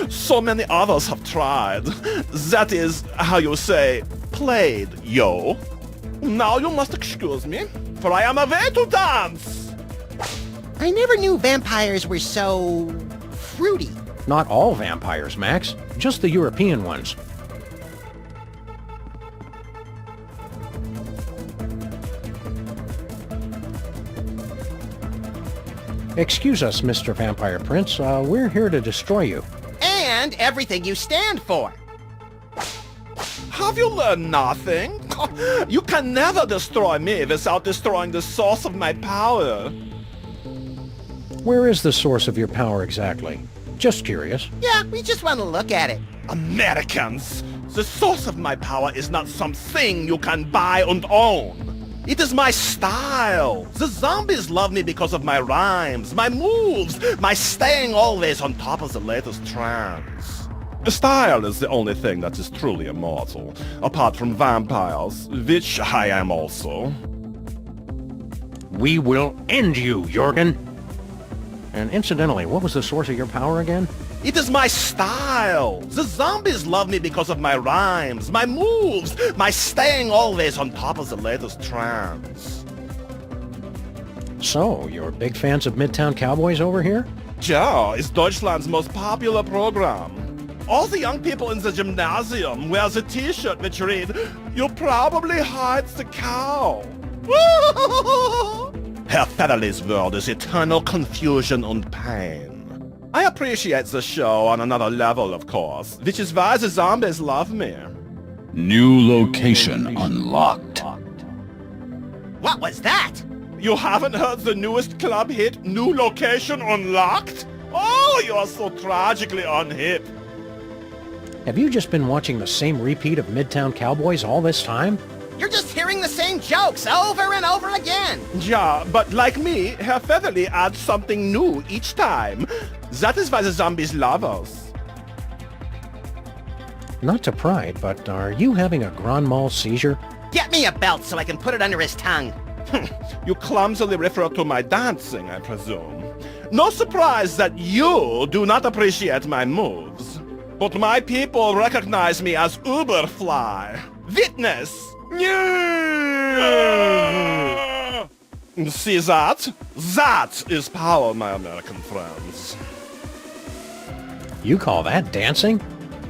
So many others have tried. That is, how you say, played, yo. Now you must excuse me, for I am away to dance. I never knew vampires were so fruity. Not all vampires, Max. Just the European ones. Excuse us, Mr. Vampire Prince. We're here to destroy you. And everything you stand for. Have you learned nothing? You can never destroy me without destroying the source of my power. Where is the source of your power exactly? Just curious. Yeah, we just want to look at it. Americans, the source of my power is not something you can buy and own. It is my style. The zombies love me because of my rhymes, my moves, my staying always on top of the latest trends. Style is the only thing that is truly immortal, apart from vampires, which I am also. We will end you, Jurgen. And incidentally, what was the source of your power again? It is my style. The zombies love me because of my rhymes, my moves, my staying always on top of the latest trends. So, you're big fans of Midtown Cowboys over here? Ja, it's Deutschland's most popular program. All the young people in the gymnasium wear the t-shirt which read, "You probably hide the cow." Herr Featherly's world is eternal confusion and pain. I appreciate the show on another level, of course, which is why the zombies love me. New location unlocked. What was that? You haven't heard the newest club hit, New Location Unlocked? Oh, you're so tragically unhip. Have you just been watching the same repeat of Midtown Cowboys all this time? You're just hearing the same jokes over and over again. Yeah, but like me, Herr Featherly adds something new each time. That is why the zombies love us. Not to pry, but are you having a grand mal seizure? Get me a belt so I can put it under his tongue. You clumsily refer to my dancing, I presume. No surprise that you do not appreciate my moves. But my people recognize me as Uberfly. Witness! See that? That is power, my American friends. You call that dancing?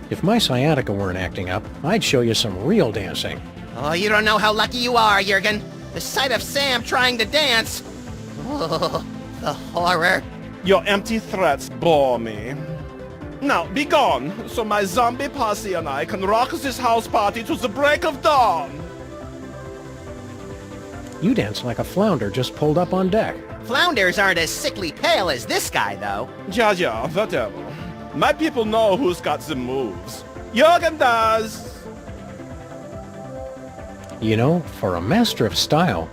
If my sciatica weren't acting up, I'd show you some real dancing. Oh, you don't know how lucky you are, Jurgen. The sight of Sam trying to dance. Oh, the horror. Your empty threats bore me. Now, be gone, so my zombie posse and I can rock this house party to the break of dawn. You dance like a flounder just pulled up on deck. Flounders aren't as sickly pale as this guy, though. Yeah, whatever. My people know who's got the moves. Jurgen does. You know, for a master of style,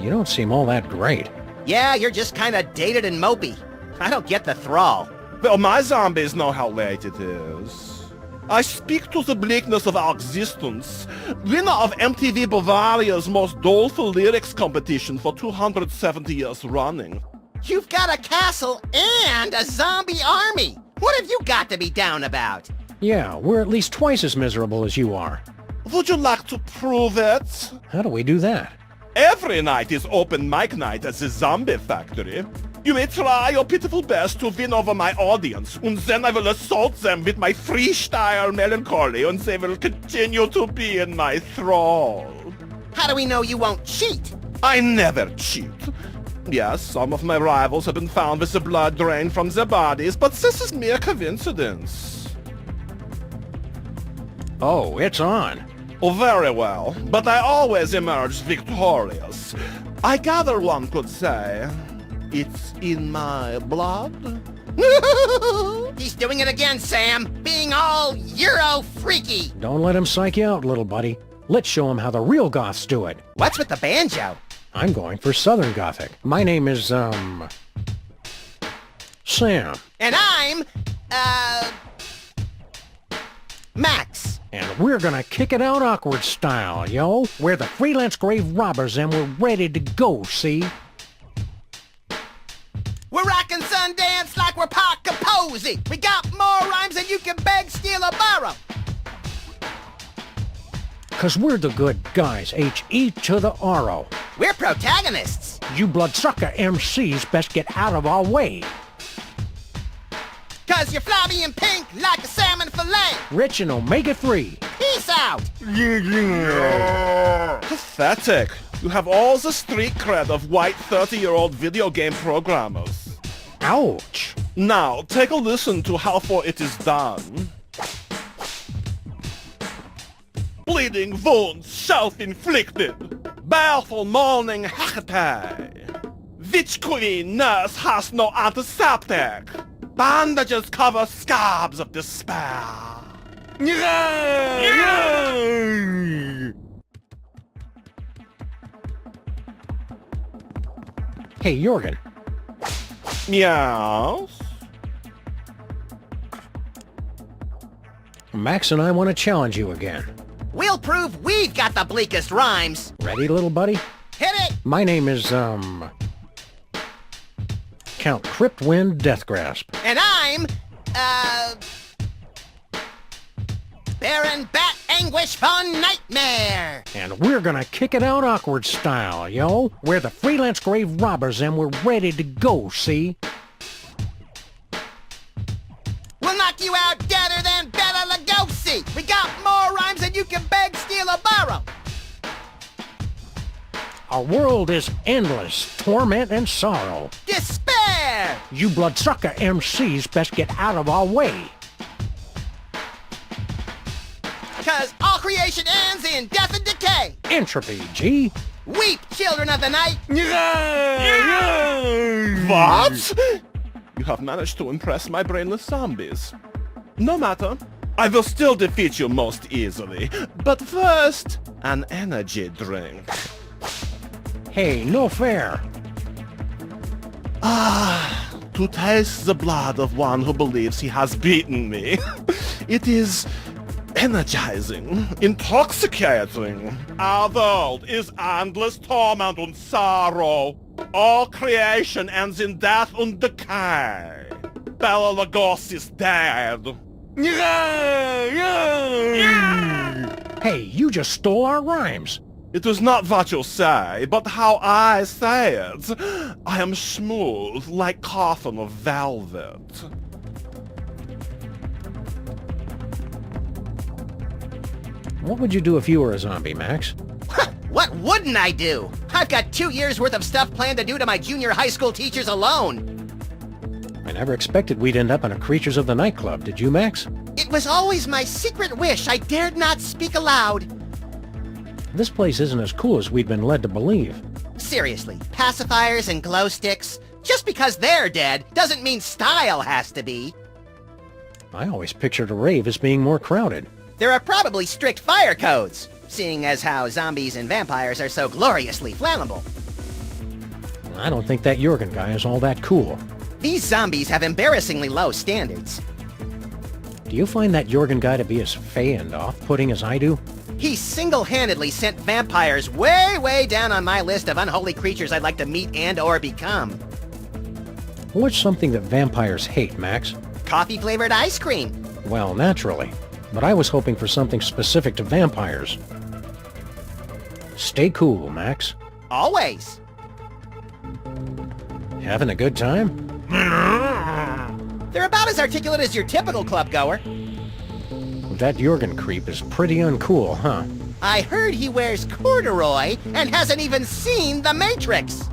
you don't seem all that great. Yeah, you're just kind of dated and mopey. I don't get the thrall. Well, my zombies know how late it is. I speak to the bleakness of our existence. Winner of MTV Bavaria's most doleful lyrics competition for 270 years running. You've got a castle and a zombie army. What have you got to be down about? Yeah, we're at least twice as miserable as you are. Would you like to prove it? How do we do that? Every night is open mic night at the Zombie Factory. You may try your pitiful best to win over my audience, and then I will assault them with my freestyle melancholy, and they will continue to be in my thrall. How do we know you won't cheat? I never cheat. Yes, some of my rivals have been found with the blood drained from their bodies, but this is mere coincidence. Oh, it's on. Oh, very well, but I always emerge victorious. I gather one could say, it's in my blood. He's doing it again, Sam, being all Euro-freaky. Don't let him psych you out, little buddy. Let's show him how the real goths do it. What's with the banjo? I'm going for Southern Gothic. My name is, Sam. And I'm, Max. And we're gonna kick it out awkward style, yo. We're the freelance grave robbers and we're ready to go, see? We're rockin' Sundance like we're Park Capozzi. We got more rhymes than you can beg, steal, or borrow. 'Cause we're the good guys, H-E to the R-O. We're protagonists. You bloodsucker MCs best get out of our way. 'Cause you're flabby and pink like a salmon fillet. Rich and omega-3. Peace out. Pathetic. You have all the street cred of white 30-year-old video game programmers. Ouch. Now, take a listen to how far it is done. Bleeding wounds self-inflicted. Baleful moaning hecate. Witch queen nurse has no antiseptic. Bandages cover scabs of despair. Hey, Jurgen. Yes? Max and I want to challenge you again. We'll prove we've got the bleakest rhymes. Ready, little buddy? Hit it! My name is, Count Cryptwind Deathgrasp. And I'm, Baron Bat Anguish Von Nightmare. And we're gonna kick it out awkward style, yo. We're the freelance grave robbers and we're ready to go, see? We'll knock you out deader than Bela Lugosi. We got more rhymes than you can beg, steal, or borrow. Our world is endless, torment and sorrow. Despair! You bloodsucker MCs best get out of our way. 'Cause all creation ends in death and decay. Entropy, G. Weep, children of the night. What? You have managed to impress my brainless zombies. No matter. I will still defeat you most easily. But first, an energy drink. Hey, no fair. To taste the blood of one who believes he has beaten me. It is energizing, intoxicating. Our world is endless torment and sorrow. All creation ends in death and decay. Bela Lugosi is dead. Hey, you just stole our rhymes. It is not what you say, but how I say it. I am smooth like cotton of velvet. What would you do if you were a zombie, Max? What wouldn't I do? I've got 2 years worth of stuff planned to do to my junior high school teachers alone. I never expected we'd end up in a Creatures of the Night Club, did you, Max? It was always my secret wish I dared not speak aloud. This place isn't as cool as we'd been led to believe. Seriously, pacifiers and glow sticks? Just because they're dead doesn't mean style has to be. I always pictured a rave as being more crowded. There are probably strict fire codes, seeing as how zombies and vampires are so gloriously flammable. I don't think that Jurgen guy is all that cool. These zombies have embarrassingly low standards. Do you find that Jurgen guy to be as fey and off-putting as I do? He single-handedly sent vampires way, way down on my list of unholy creatures I'd like to meet and or become. What's something that vampires hate, Max? Coffee-flavored ice cream. Well, naturally. But I was hoping for something specific to vampires. Stay cool, Max. Always. Having a good time? They're about as articulate as your typical club goer. That Jurgen creep is pretty uncool, huh? I heard he wears corduroy and hasn't even seen The Matrix.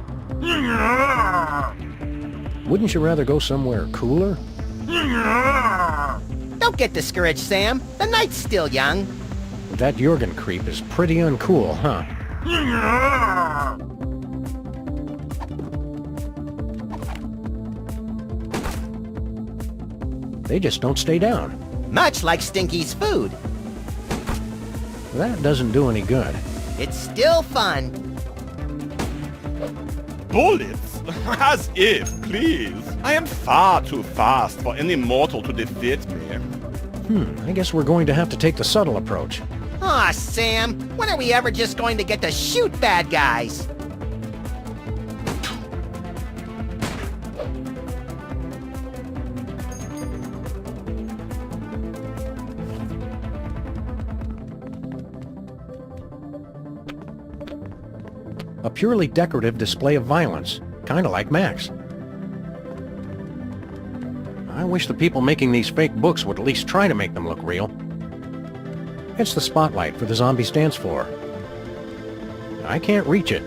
Wouldn't you rather go somewhere cooler? Don't get discouraged, Sam. The night's still young. That Jurgen creep is pretty uncool, huh? They just don't stay down. Much like Stinky's food. That doesn't do any good. It's still fun. Bullets? As if, please. I am far too fast for any mortal to defeat me. I guess we're going to have to take the subtle approach. Aw, Sam, when are we ever just going to get to shoot bad guys? A purely decorative display of violence, kinda like Max. I wish the people making these fake books would at least try to make them look real. It's the spotlight for the zombie's dance floor. I can't reach it.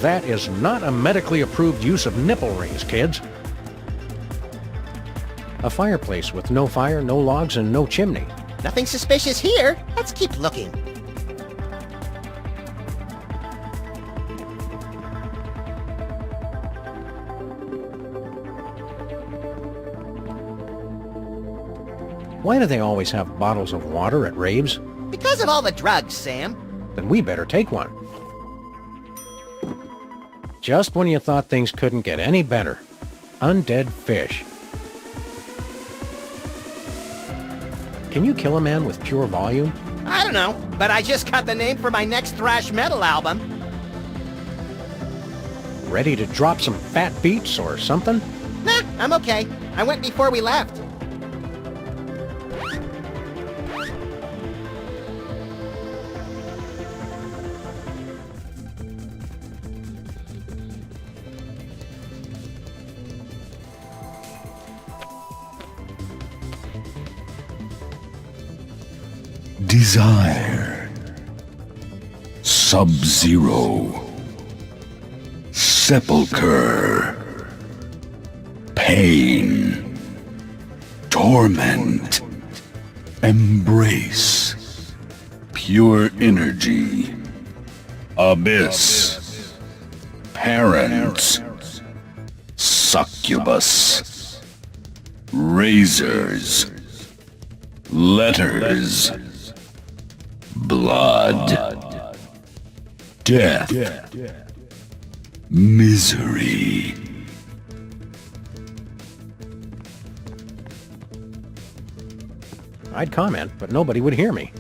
That is not a medically approved use of nipple rings, kids. A fireplace with no fire, no logs, and no chimney. Nothing suspicious here. Let's keep looking. Why do they always have bottles of water at raves? Because of all the drugs, Sam. Then we better take one. Just when you thought things couldn't get any better. Undead fish. Can you kill a man with pure volume? I don't know, but I just got the name for my next thrash metal album. Ready to drop some fat beats or something? Nah, I'm okay. I went before we left. Desire, Sub-Zero, Sepulcher, Pain, Torment, Embrace, Pure Energy, Abyss, Parents, succubus. Razors. Letters. Blood. Death. Misery. I'd comment, but nobody would hear me.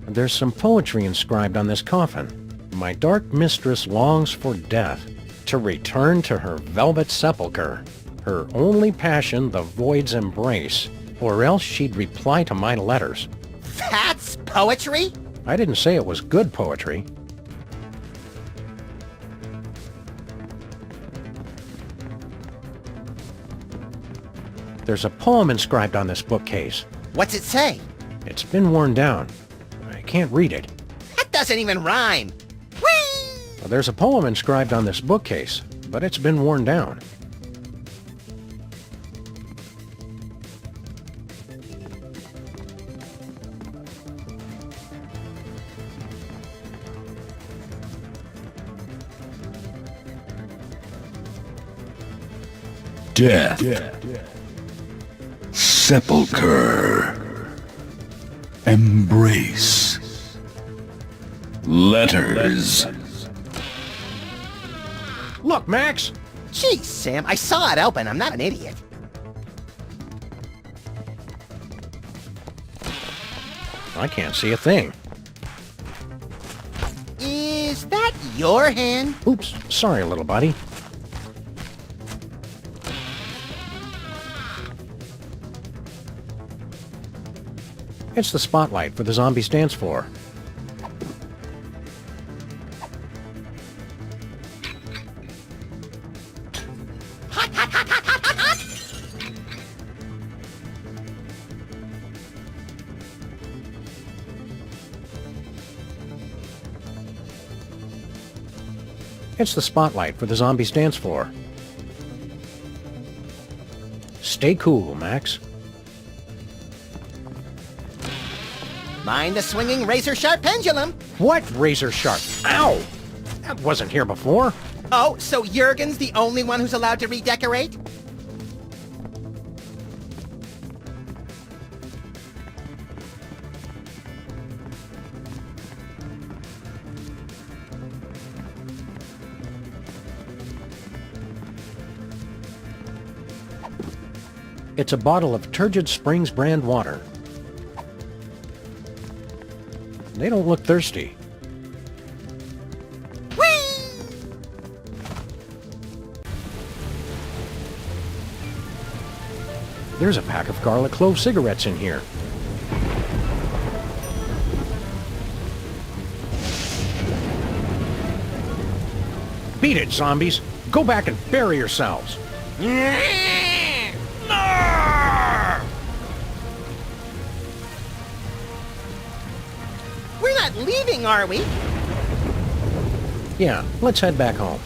There's some poetry inscribed on this coffin. My dark mistress longs for death, to return to her velvet sepulchre, her only passion the void's embrace, or else she'd reply to my letters. That's poetry? I didn't say it was good poetry. There's a poem inscribed on this bookcase. What's it say? It's been worn down. I can't read it. That doesn't even rhyme. Whee! Well, there's a poem inscribed on this bookcase, but it's been worn down. Death. Sepulchre. Embrace. Letters. Look, Max! Geez, Sam, I saw it open. I'm not an idiot. I can't see a thing. Is that your hand? Oops, sorry, little buddy. It's the spotlight for the zombies dance floor. Hot, hot, hot, hot, hot, hot, hot! It's the spotlight for the zombies dance floor. Stay cool, Max. Mind the swinging razor-sharp pendulum. What razor sharp? Ow! That wasn't here before. Oh, so Jurgen's the only one who's allowed to redecorate? It's a bottle of Turgid Springs brand water. They don't look thirsty. Whee! There's a pack of garlic clove cigarettes in here. Beat it, zombies! Go back and bury yourselves! We're not leaving, are we? Yeah, let's head back home.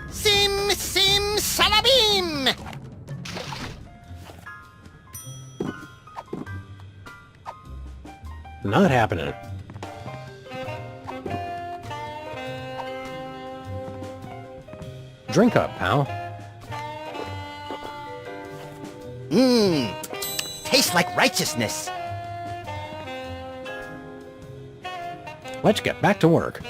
Sim, sim, salabim! Not happening. Drink up, pal. Mmm, tastes like righteousness. Let's get back to work.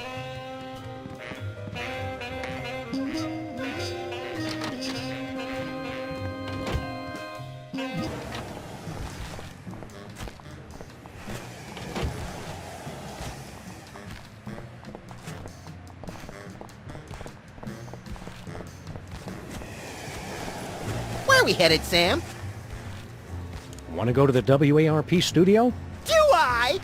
Where are we headed, Sam? Want to go to the WARP studio? Do I?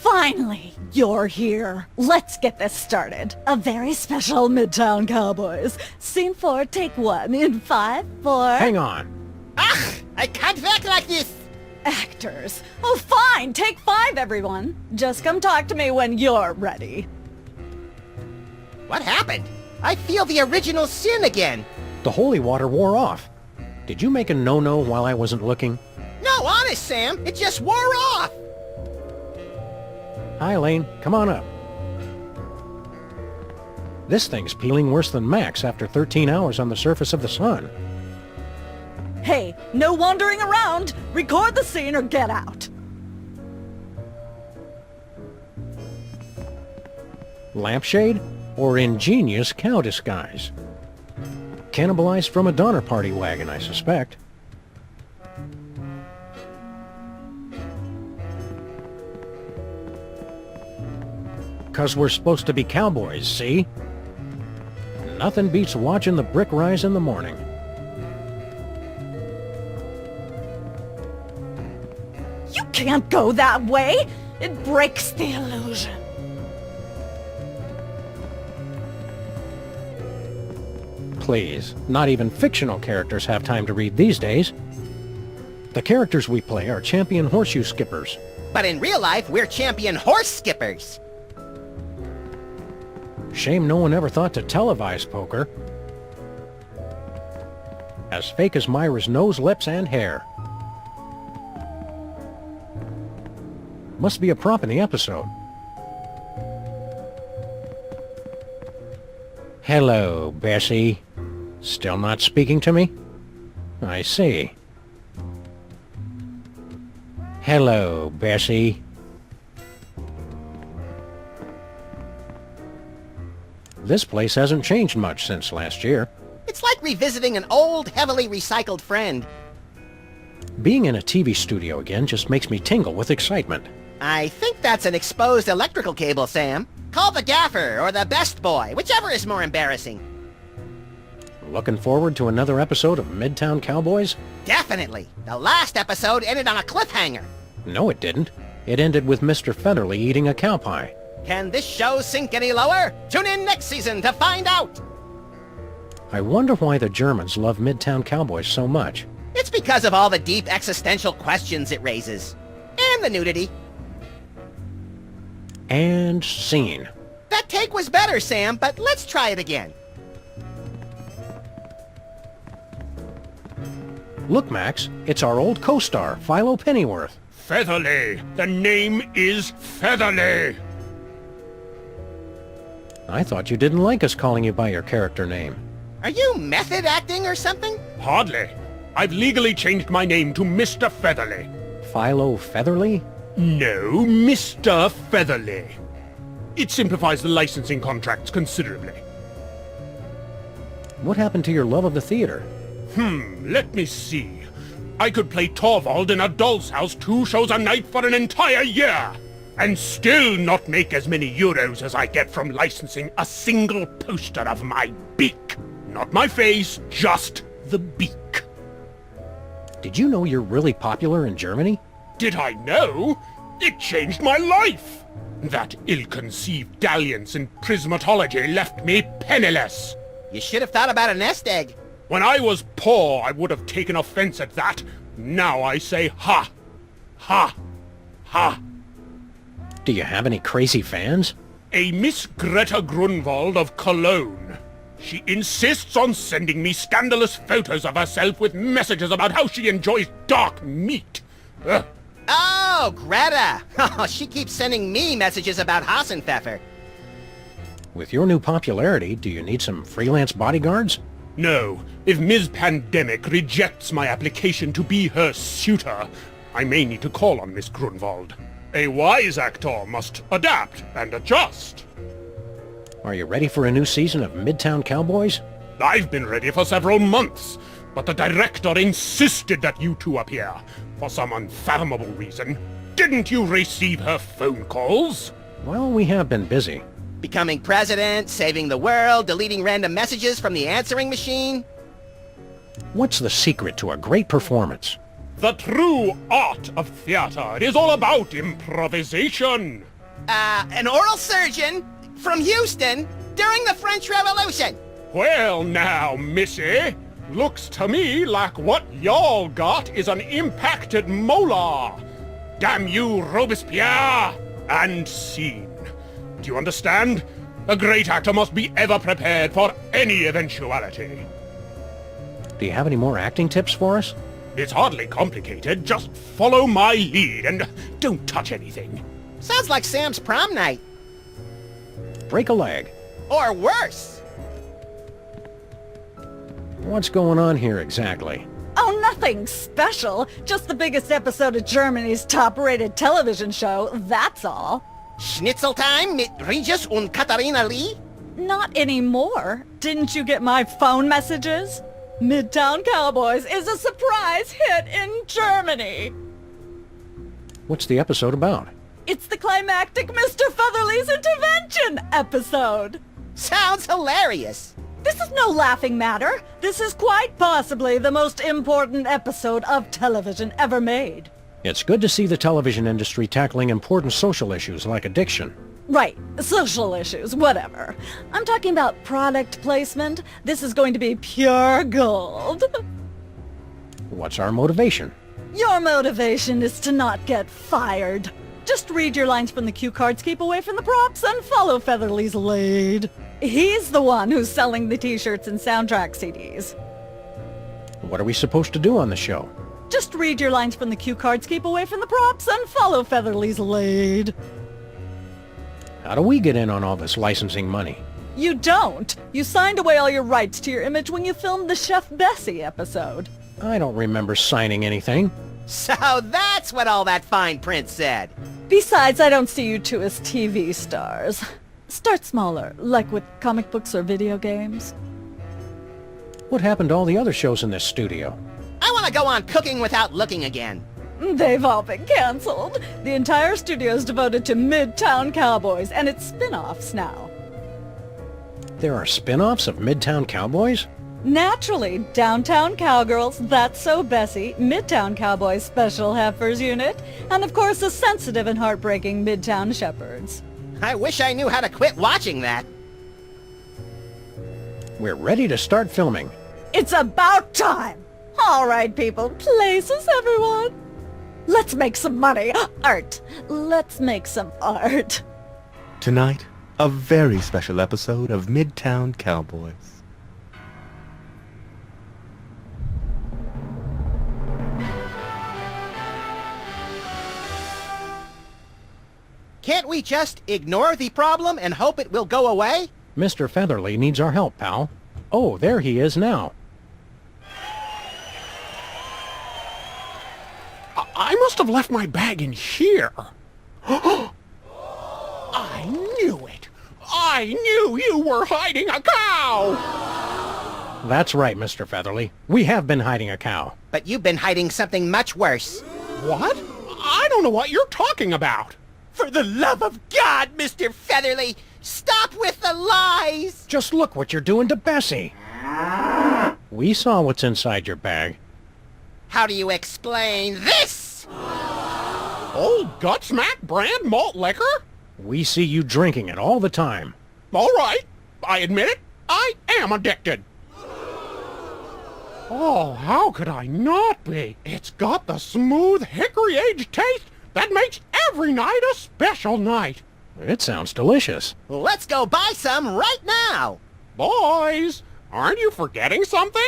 Finally, you're here. Let's get this started. A very special Midtown Cowboys. Scene 4, take 1 in 5, 4... Hang on. Ugh! I can't act like this! Actors. Oh, fine. Take 5, everyone. Just come talk to me when you're ready. What happened? I feel the original sin again. The holy water wore off. Did you make a no-no while I wasn't looking? No, honest, Sam. It just wore off. Hi, Elaine. Come on up. This thing's peeling worse than Max after 13 hours on the surface of the sun. Hey, no wandering around. Record the scene or get out. Lampshade or ingenious cow disguise? Cannibalized from a Donner Party wagon, I suspect. Because we're supposed to be cowboys, see? Nothing beats watching the brick rise in the morning. You can't go that way. It breaks the illusion. Please, not even fictional characters have time to read these days. The characters we play are champion horseshoe skippers. But in real life, we're champion horse skippers. Shame no one ever thought to televise poker. As fake as Myra's nose, lips, and hair. Must be a prop in the episode. Hello, Bessie. Still not speaking to me? I see. Hello, Bessie. This place hasn't changed much since last year. It's like revisiting an old, heavily recycled friend. Being in a TV studio again just makes me tingle with excitement. I think that's an exposed electrical cable, Sam. Call the gaffer or the best boy, whichever is more embarrassing. Looking forward to another episode of Midtown Cowboys? Definitely. The last episode ended on a cliffhanger. No, it didn't. It ended with Mr. Federley eating a cow pie. Can this show sink any lower? Tune in next season to find out! I wonder why the Germans love Midtown Cowboys so much. It's because of all the deep existential questions it raises. And the nudity. And scene. That take was better, Sam, but let's try it again. Look, Max, it's our old co-star, Philo Pennyworth. Featherly! The name is Featherly! I thought you didn't like us calling you by your character name. Are you method acting or something? Hardly. I've legally changed my name to Mr. Featherly. Philo Featherly? No, Mr. Featherly. It simplifies the licensing contracts considerably. What happened to your love of the theater? Let me see. I could play Torvald in a doll's house 2 shows a night for an entire year, and still not make as many euros as I get from licensing a single poster of my beak. Not my face, just the beak. Did you know you're really popular in Germany? Did I know? It changed my life. That ill-conceived dalliance in prismatology left me penniless. You should have thought about a nest egg. When I was poor, I would have taken offense at that. Now I say ha, ha, ha. Do you have any crazy fans? A Miss Greta Grunwald of Cologne. She insists on sending me scandalous photos of herself with messages about how she enjoys dark meat. Ugh. Oh, Greta! Oh, she keeps sending me messages about Hassenpfeffer. With your new popularity, do you need some freelance bodyguards? No. If Ms. Pandemic rejects my application to be her suitor, I may need to call on Miss Grunwald. A wise actor must adapt and adjust. Are you ready for a new season of Midtown Cowboys? I've been ready for several months, but the director insisted that you two appear, for some unfathomable reason. Didn't you receive her phone calls? Well, we have been busy. Becoming president, saving the world, deleting random messages from the answering machine. What's the secret to a great performance? The true art of theater. It is all about improvisation. An oral surgeon from Houston during the French Revolution. Well now, missy, looks to me like what y'all got is an impacted molar. Damn you, Robespierre! And scene. Do you understand? A great actor must be ever prepared for any eventuality. Do you have any more acting tips for us? It's hardly complicated. Just follow my lead and don't touch anything. Sounds like Sam's prom night. Break a leg. Or worse. What's going on here exactly? Oh, nothing special. Just the biggest episode of Germany's top-rated television show, that's all. Schnitzel time mit Regis und Katharina Lee? Not anymore. Didn't you get my phone messages? Midtown Cowboys is a surprise hit in Germany. What's the episode about? It's the climactic Mr. Featherly's intervention episode. Sounds hilarious. This is no laughing matter. This is quite possibly the most important episode of television ever made. It's good to see the television industry tackling important social issues like addiction. Right, social issues, whatever. I'm talking about product placement. This is going to be pure gold. What's our motivation? Your motivation is to not get fired. Just read your lines from the cue cards, keep away from the props, and follow Featherly's lead. He's the one who's selling the t-shirts and soundtrack CDs. What are we supposed to do on the show? Just read your lines from the cue cards, keep away from the props, and follow Featherly's lead. How do we get in on all this licensing money? You don't. You signed away all your rights to your image when you filmed the Chef Bessie episode. I don't remember signing anything. So that's what all that fine print said. Besides, I don't see you two as TV stars. Start smaller, like with comic books or video games. What happened to all the other shows in this studio? I want to go on Cooking Without Looking again. They've all been cancelled. The entire studio's devoted to Midtown Cowboys and its spin-offs now. There are spin-offs of Midtown Cowboys? Naturally, Downtown Cowgirls, That's So Bessie, Midtown Cowboys Special Heifers Unit, and of course the sensitive and heartbreaking Midtown Shepherds. I wish I knew how to quit watching that. We're ready to start filming. It's about time! All right, people, places, everyone. Let's make some money. Art. Let's make some art. Tonight, a very special episode of Midtown Cowboys. Can't we just ignore the problem and hope it will go away? Mr. Featherly needs our help, pal. Oh, there he is now. I must have left my bag in here. I knew it. I knew you were hiding a cow. That's right, Mr. Featherly. We have been hiding a cow. But you've been hiding something much worse. What? I don't know what you're talking about. For the love of God, Mr. Featherly, stop with the lies! Just look what you're doing to Bessie. We saw what's inside your bag. How do you explain this? Old Gutsmack brand malt liquor? We see you drinking it all the time. All right, I admit it. I am addicted. Oh, how could I not be? It's got the smooth hickory-aged taste that makes every night a special night. It sounds delicious. Let's go buy some right now! Boys, aren't you forgetting something?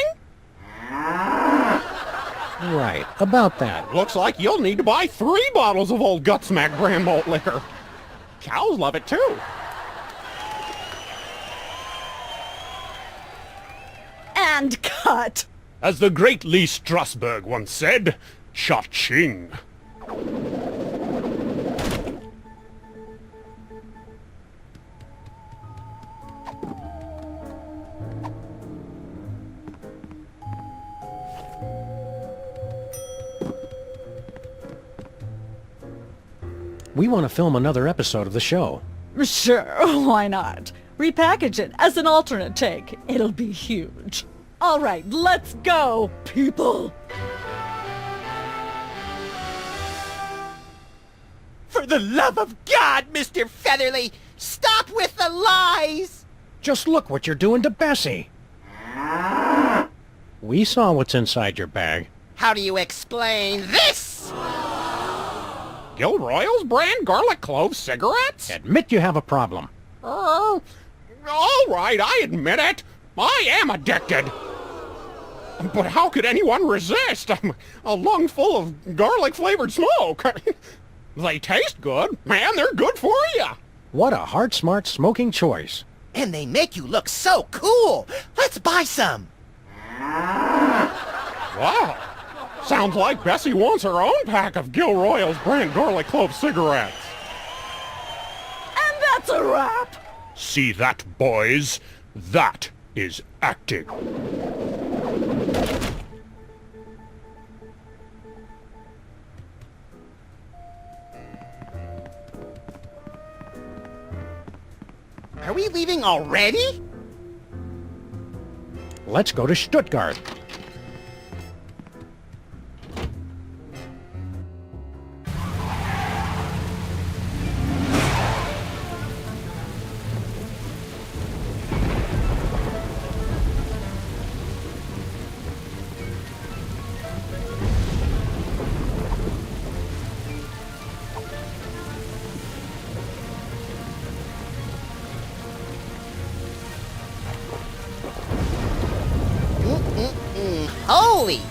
Right, about that. Looks like you'll need to buy 3 bottles of Old Gutsmack brand malt liquor. Cows love it too. And cut! As the great Lee Strasberg once said, cha-ching. We want to film another episode of the show. Sure, why not? Repackage it as an alternate take. It'll be huge. All right, let's go, people! For For the love of God, Mr. Featherly, stop with the lies! Just look what you're doing to Bessie. We saw what's inside your bag. How do you explain this? Gilroy's brand garlic clove cigarettes? Admit you have a problem. All right, I admit it. I am addicted. But how could anyone resist a lung full of garlic-flavored smoke? They taste good, man. They're good for you. What a heart-smart smoking choice. And they make you look so cool. Let's buy some. Wow. Sounds like Bessie wants her own pack of Gilroy's brand garlic clove cigarettes. And that's a wrap. See that, boys? That is acting. Are we leaving already? Let's go to Stuttgart. Holy!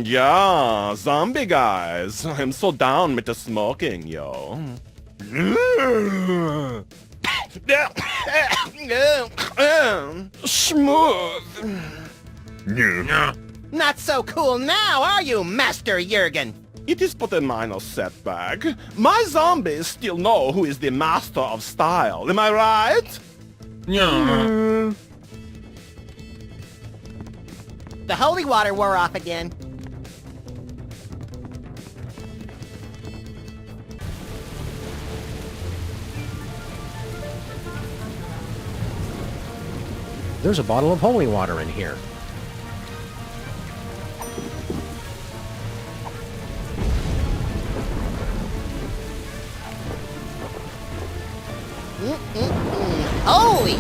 Yeah, zombie guys. I'm so down with the smoking, yo. Smooth. Not so cool now, are you, Master Jurgen? It is but a minor setback. My zombies still know who is the master of style, am I right? Yeah. The holy water wore off again. There's a bottle of holy water in here. Holy!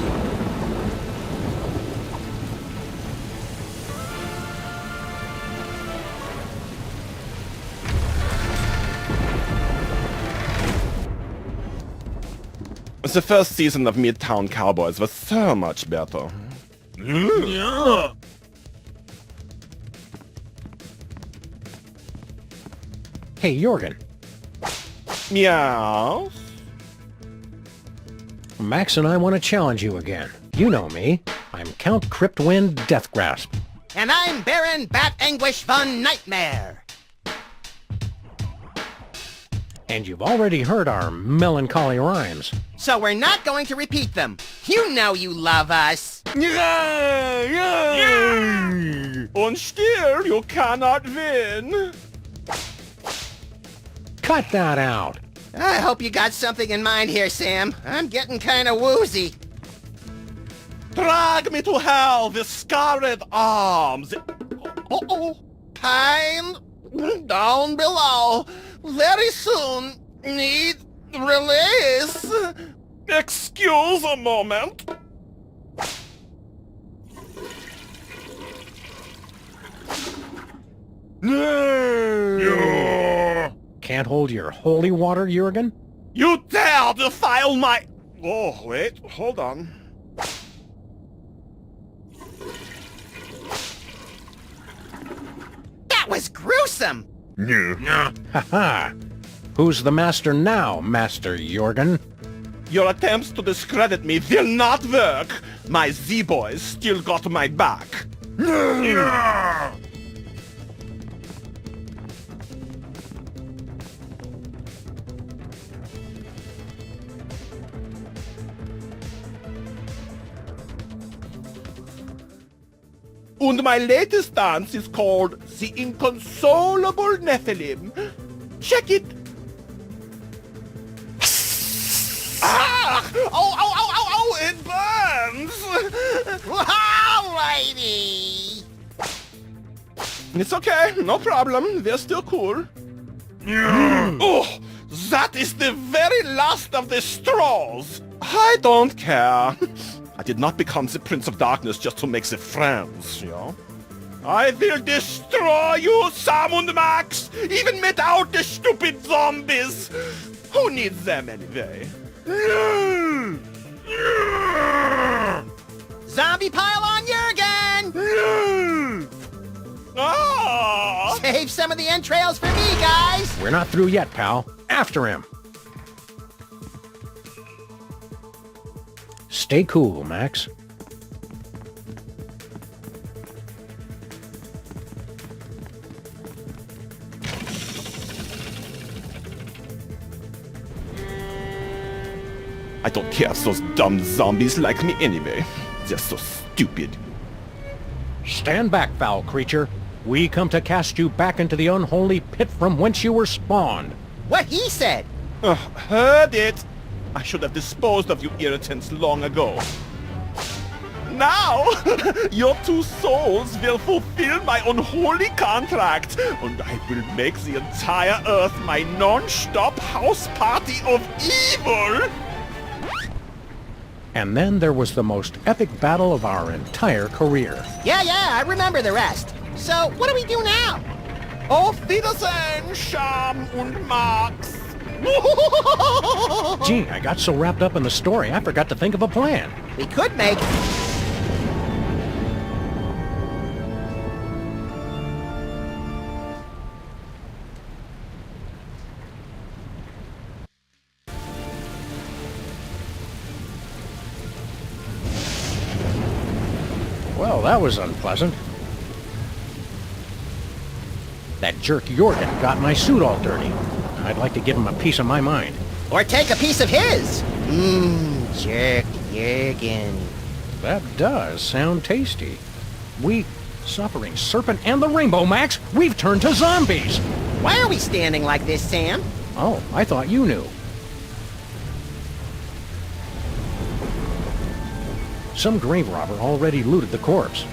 The first season of Midtown Cowboys was so much better. Yeah. Hey, Jurgen. Meow. Max and I want to challenge you again. You know me. I'm Count Cryptwind Deathgrasp. And I'm Baron Bat Anguish von Nightmare. And you've already heard our melancholy rhymes. So we're not going to repeat them. You know you love us. Und still you cannot win. Cut that out. I hope you got something in mind here, Sam. I'm getting kind of woozy. Drag me to hell with scarred arms. Uh-oh. Time down below. Very soon. Need release. Excuse a moment. Can't hold your holy water, Jurgen? You dare defile my... Oh, wait, hold on. That was gruesome! Ha-ha! Who's the master now, Master Jurgen? Your attempts to discredit me will not work. My Z-boys still got my back. And my latest dance is called The Inconsolable Nephilim. Check it. Alrighty. It's okay, no problem. We're still cool. Oh, that is the very last of the straws. I don't care. I did not become the Prince of Darkness just to make the friends, you know? I will destroy you, Sam and Max, even without the stupid zombies. Who needs them anyway? Zombie pile on Jurgen! Ah! Save some of the entrails for me, guys! We're not through yet, pal. After him. Stay cool, Max. I don't care if those dumb zombies like me anyway. They're so stupid. Stand back, foul creature. We come to cast you back into the unholy pit from whence you were spawned. What he said! Heard it! I should have disposed of you irritants long ago. Now, your two souls will fulfill my unholy contract, and I will make the entire Earth my non-stop house party of evil! And then there was the most epic battle of our entire career. Yeah, I remember the rest. So, what do we do now? Auf Wiedersehen, Sam und Max! Gee, I got so wrapped up in the story, I forgot to think of a plan. We could make... Well, that was unpleasant. That jerk Jurgen got my suit all dirty. I'd like to give him a piece of my mind. Or take a piece of his! Jerk Jurgen. That does sound tasty. We, Suffering Serpent and the Rainbow, Max, we've turned to zombies! Why are we standing like this, Sam? Oh, I thought you knew. Some grave robber already looted the corpse.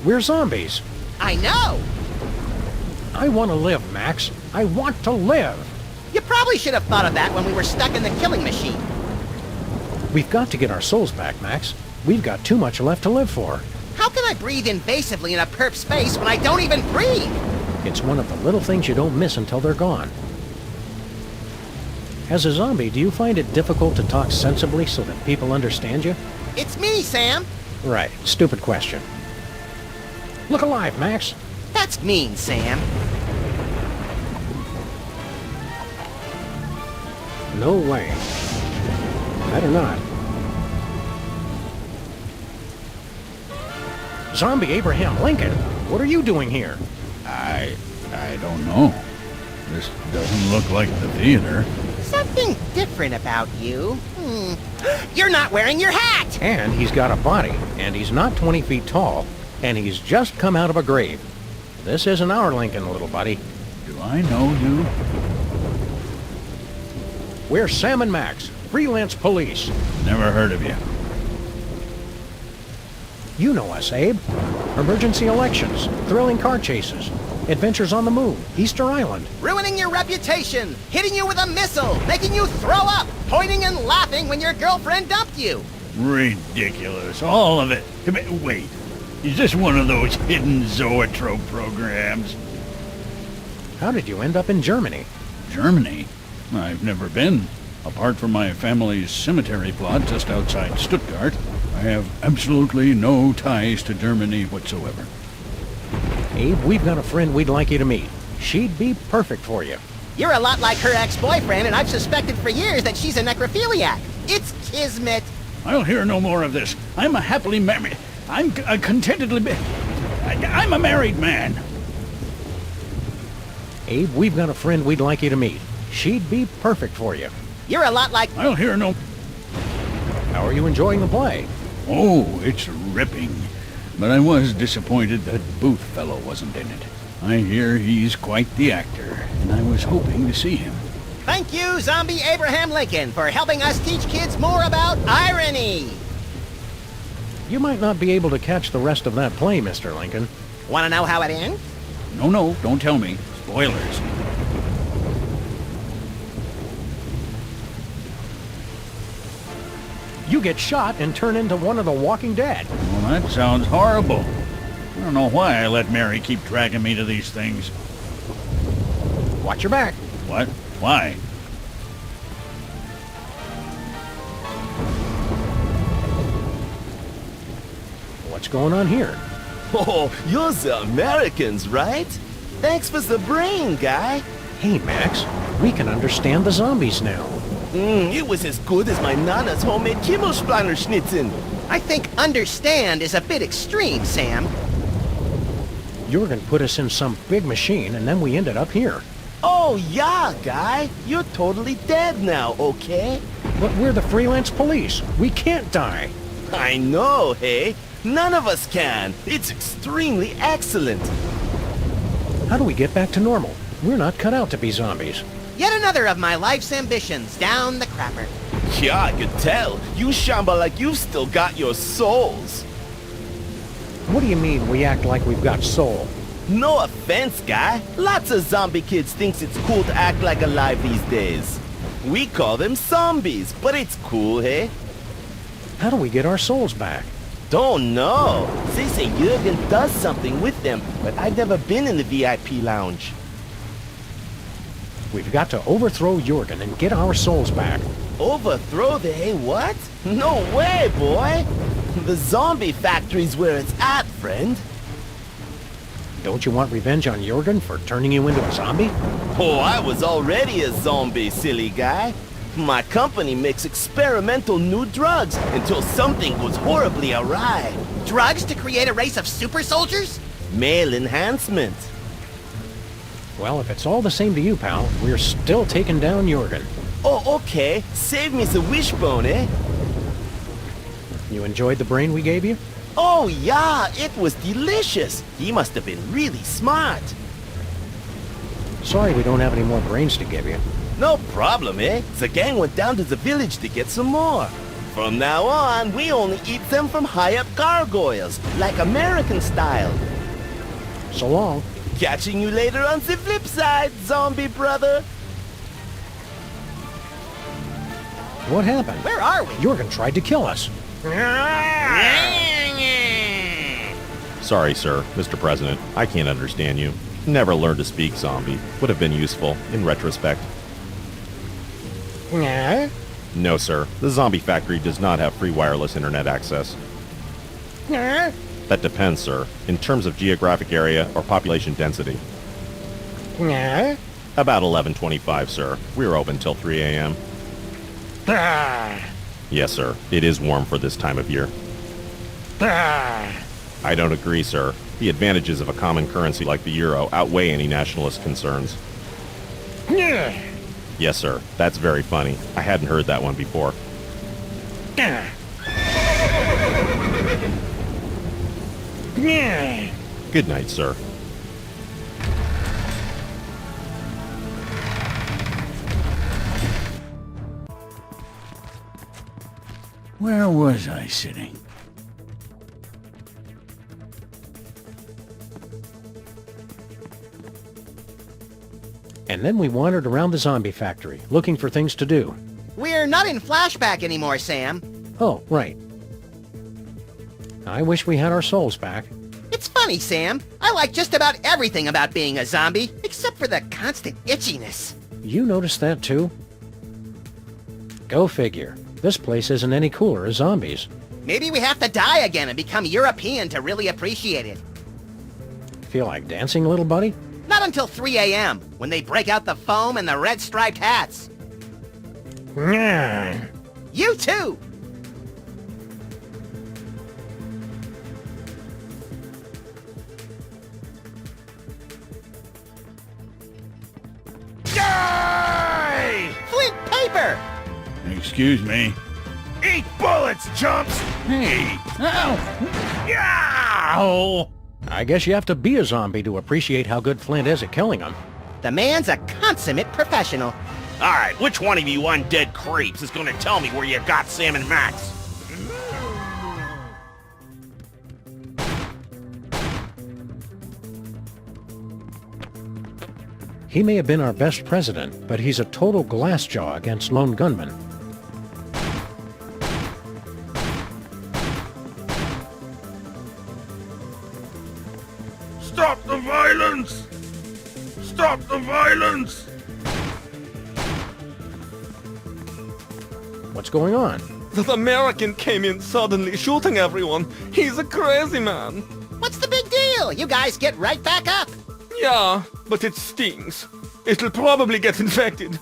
We're zombies. I know! I want to live, Max. I want to live. You probably should have thought of that when we were stuck in the killing machine. We've got to get our souls back, Max. We've got too much left to live for. How can I breathe invasively in a perp space when I don't even breathe? It's one of the little things you don't miss until they're gone. As a zombie, do you find it difficult to talk sensibly so that people understand you? It's me, Sam. Right. Stupid question. Look alive, Max. That's mean, Sam. No way. Better not. Zombie Abraham Lincoln, what are you doing here? I don't know. This doesn't look like the theater. Something different about you. You're not wearing your hat! And he's got a body, and he's not 20 feet tall, and he's just come out of a grave. This isn't our Lincoln, little buddy. Do I know you? We're Sam and Max, Freelance Police. Never heard of you. You know us, Abe. Emergency elections, thrilling car chases, adventures on the moon, Easter Island. Ruining your reputation, hitting you with a missile, making you throw up, pointing and laughing when your girlfriend dumped you. Ridiculous, all of it. Wait, is this one of those hidden zoetrope programs? How did you end up in Germany? Germany? I've never been. Apart from my family's cemetery plot just outside Stuttgart, I have absolutely no ties to Germany whatsoever. Abe, we've got a friend we'd like you to meet. She'd be perfect for you. You're a lot like her ex-boyfriend, and I've suspected for years that she's a necrophiliac. It's kismet. I'll hear no more of this. I'm a happily married... I'm contentedly... I'm a married man. Abe, we've got a friend we'd like you to meet. She'd be perfect for you. You're a lot like... I'll hear no... How are you enjoying the play? Oh, it's ripping. But I was disappointed that Booth fellow wasn't in it. I hear he's quite the actor, and I was hoping to see him. Thank you, Zombie Abraham Lincoln, for helping us teach kids more about irony. You might not be able to catch the rest of that play, Mr. Lincoln. Want to know how it ends? No, don't tell me. Spoilers. You get shot and turn into one of the Walking Dead. Well, that sounds horrible. I don't know why I let Mary keep dragging me to these things. Watch your back. What? Why? What's going on here? Oh, you're the Americans, right? Thanks for the brain, guy. Hey, Max. We can understand the zombies now. It was as good as my Nana's homemade Kimmelsplaner schnitzen. I think understand is a bit extreme, Sam. Jurgen put us in some big machine, and then we ended up here. Oh, yeah, guy. You're totally dead now, okay? But we're the Freelance Police. We can't die. I know, hey? None of us can. It's extremely excellent. How do we get back to normal? We're not cut out to be zombies. Yet another of my life's ambitions down the crapper. Yeah, I could tell. You shamba like you've still got your souls. What do you mean we act like we've got soul? No offense, guy. Lots of zombie kids thinks it's cool to act like alive these days. We call them zombies, but it's cool, hey? How do we get our souls back? Don't know. They say Jurgen does something with them, but I've never been in the VIP lounge. We've got to overthrow Jurgen and get our souls back. Overthrow the hey what? No way, boy! The zombie factory's where it's at, friend. Don't you want revenge on Jurgen for turning you into a zombie? Oh, I was already a zombie, silly guy. My company makes experimental new drugs until something goes horribly awry. Drugs to create a race of super soldiers? Male enhancement. Well, if it's all the same to you, pal, we're still taking down Jurgen. Oh, okay. Save me the wishbone, eh? You enjoyed the brain we gave you? Oh, yeah, it was delicious. He must have been really smart. Sorry we don't have any more brains to give you. No problem, eh? The gang went down to the village to get some more. From now on, we only eat them from high-up gargoyles, like American style. So long. Catching you later on the flip side, zombie brother. What happened? Where are we? Jurgen tried to kill us. Sorry, sir, Mr. President. I can't understand you. Never learned to speak zombie. Would have been useful, in retrospect. No, sir. The zombie factory does not have free wireless internet access. That depends, sir, in terms of geographic area or population density. About 11:25, sir. We're open till 3 a.m. Yes, sir. It is warm for this time of year. I don't agree, sir. The advantages of a common currency like the euro outweigh any nationalist concerns. Yes, sir. That's very funny. I hadn't heard that one before. Good night, sir. Where was I sitting? And then we wandered around the zombie factory, looking for things to do. We're not in Flashback anymore, Sam. Oh, right. I wish we had our souls back. It's funny, Sam. I like just about everything about being a zombie, except for the constant itchiness. You noticed that too? Go figure. This place isn't any cooler as zombies. Maybe we have to die again and become European to really appreciate it. Feel like dancing, little buddy? Not until 3 a.m., when they break out the foam and the red striped hats. You too! Die! Flint paper! Excuse me. Eat bullets, chumps! Hey! Ow! I guess you have to be a zombie to appreciate how good Flint is at killing them. The man's a consummate professional. Alright, which one of you undead creeps is gonna tell me where you got Sam and Max? He may have been our best president, but he's a total glassjaw against lone gunmen. Stop the violence! Stop the violence! What's going on? That American came in suddenly, shooting everyone. He's a crazy man. What's the big deal? You guys get right back up. Yeah, but it stings. It'll probably get infected.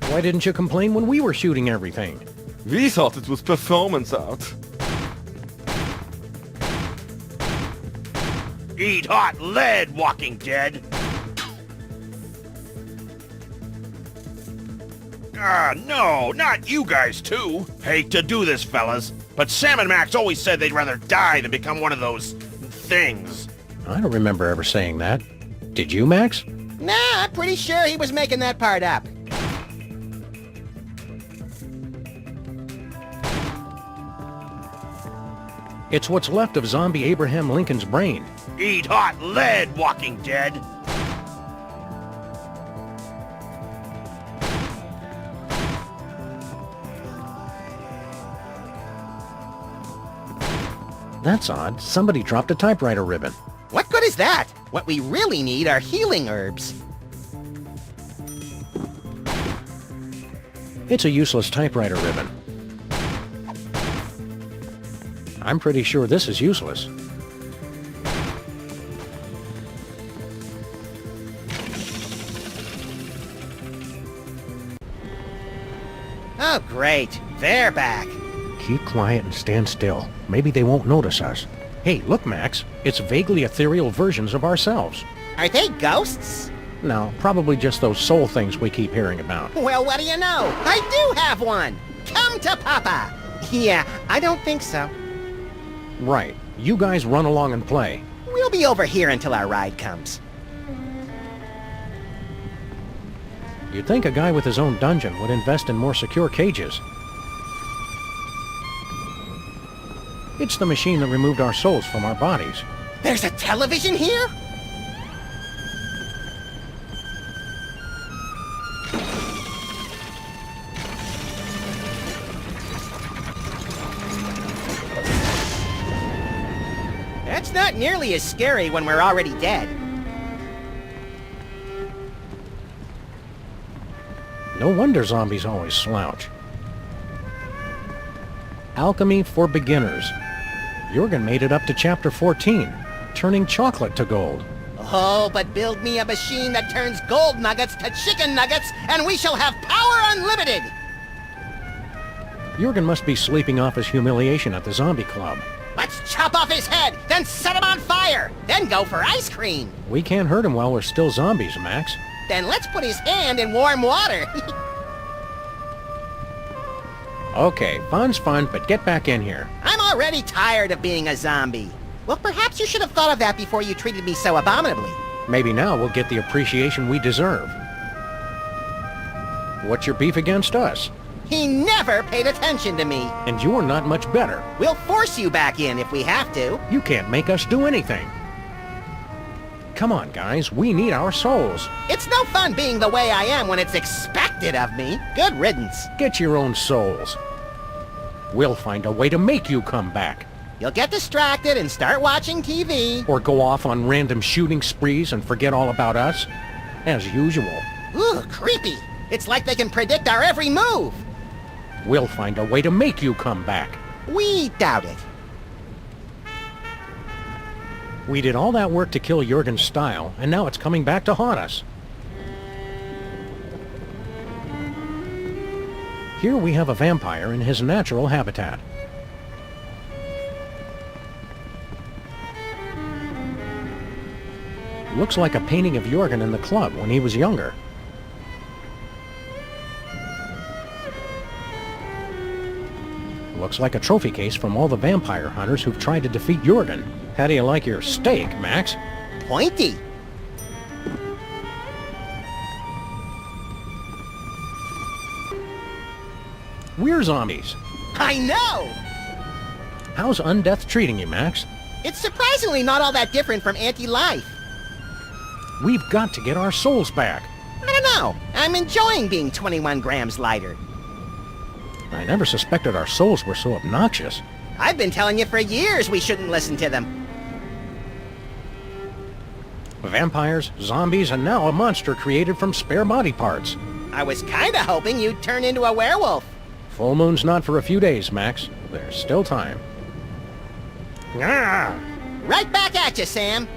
Why didn't you complain when we were shooting everything? We thought it was performance art. Eat hot lead, Walking Dead! No, not you guys too. Hate to do this, fellas, but Sam and Max always said they'd rather die than become one of those things. I don't remember ever saying that. Did you, Max? Nah, I'm pretty sure he was making that part up. It's what's left of zombie Abraham Lincoln's brain. Eat hot lead, Walking Dead! That's odd. Somebody dropped a typewriter ribbon. What good is that? What we really need are healing herbs. It's a useless typewriter ribbon. I'm pretty sure this is useless. Oh, great. They're back. Keep quiet and stand still. Maybe they won't notice us. Hey, look, Max. It's vaguely ethereal versions of ourselves. Are they ghosts? No, probably just those soul things we keep hearing about. Well, what do you know? I do have one! Come to Papa! Yeah, I don't think so. Right. You guys run along and play. We'll be over here until our ride comes. You'd think a guy with his own dungeon would invest in more secure cages. It's the machine that removed our souls from our bodies. There's a television here? That's not nearly as scary when we're already dead. No wonder zombies always slouch. Alchemy for beginners. Jurgen made it up to chapter 14, turning chocolate to gold. Oh, but build me a machine that turns gold nuggets to chicken nuggets, and we shall have power unlimited! Jurgen must be sleeping off his humiliation at the zombie club. Let's chop off his head, then set him on fire, then go for ice cream. We can't hurt him while we're still zombies, Max. Then let's put his hand in warm water. Okay, fun's fun, but get back in here. I'm already tired of being a zombie. Well, perhaps you should have thought of that before you treated me so abominably. Maybe now we'll get the appreciation we deserve. What's your beef against us? He never paid attention to me. And you're not much better. We'll force you back in if we have to. You can't make us do anything. Come on, guys, we need our souls. It's no fun being the way I am when it's expected of me. Good riddance. Get your own souls. We'll find a way to make you come back. You'll get distracted and start watching TV. Or go off on random shooting sprees and forget all about us. As usual. Ooh, creepy. It's like they can predict our every move. We'll find a way to make you come back. We doubt it. We did all that work to kill Jurgen's style, and now it's coming back to haunt us. Here we have a vampire in his natural habitat. Looks like a painting of Jurgen in the club when he was younger. Looks like a trophy case from all the vampire hunters who've tried to defeat Jurgen. How do you like your steak, Max? pointy. We're zombies. I know! How's undeath treating you, Max? It's surprisingly not all that different from anti-life. We've got to get our souls back. I don't know. I'm enjoying being 21 grams lighter. I never suspected our souls were so obnoxious. I've been telling you for years we shouldn't listen to them. Vampires, zombies, and now a monster created from spare body parts. I was kinda hoping you'd turn into a werewolf. Full moon's not for a few days, Max. There's still time. Ah! Right back at you, Sam.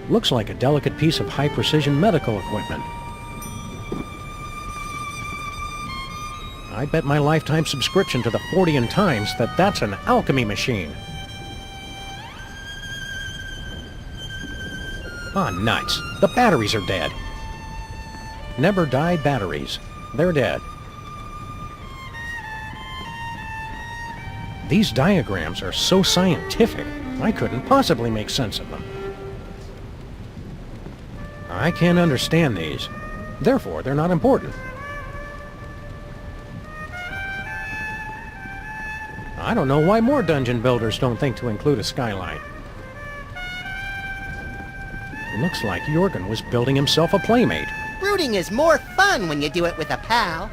Looks like a delicate piece of high-precision medical equipment. I bet my lifetime subscription to the 40 Times that that's an alchemy machine. Ah, nuts. The batteries are dead. Never die batteries. They're dead. These diagrams are so scientific, I couldn't possibly make sense of them. I can't understand these. Therefore, they're not important. I don't know why more dungeon builders don't think to include a skyline. Looks like Jurgen was building himself a playmate. Brooding is more fun when you do it with a pal.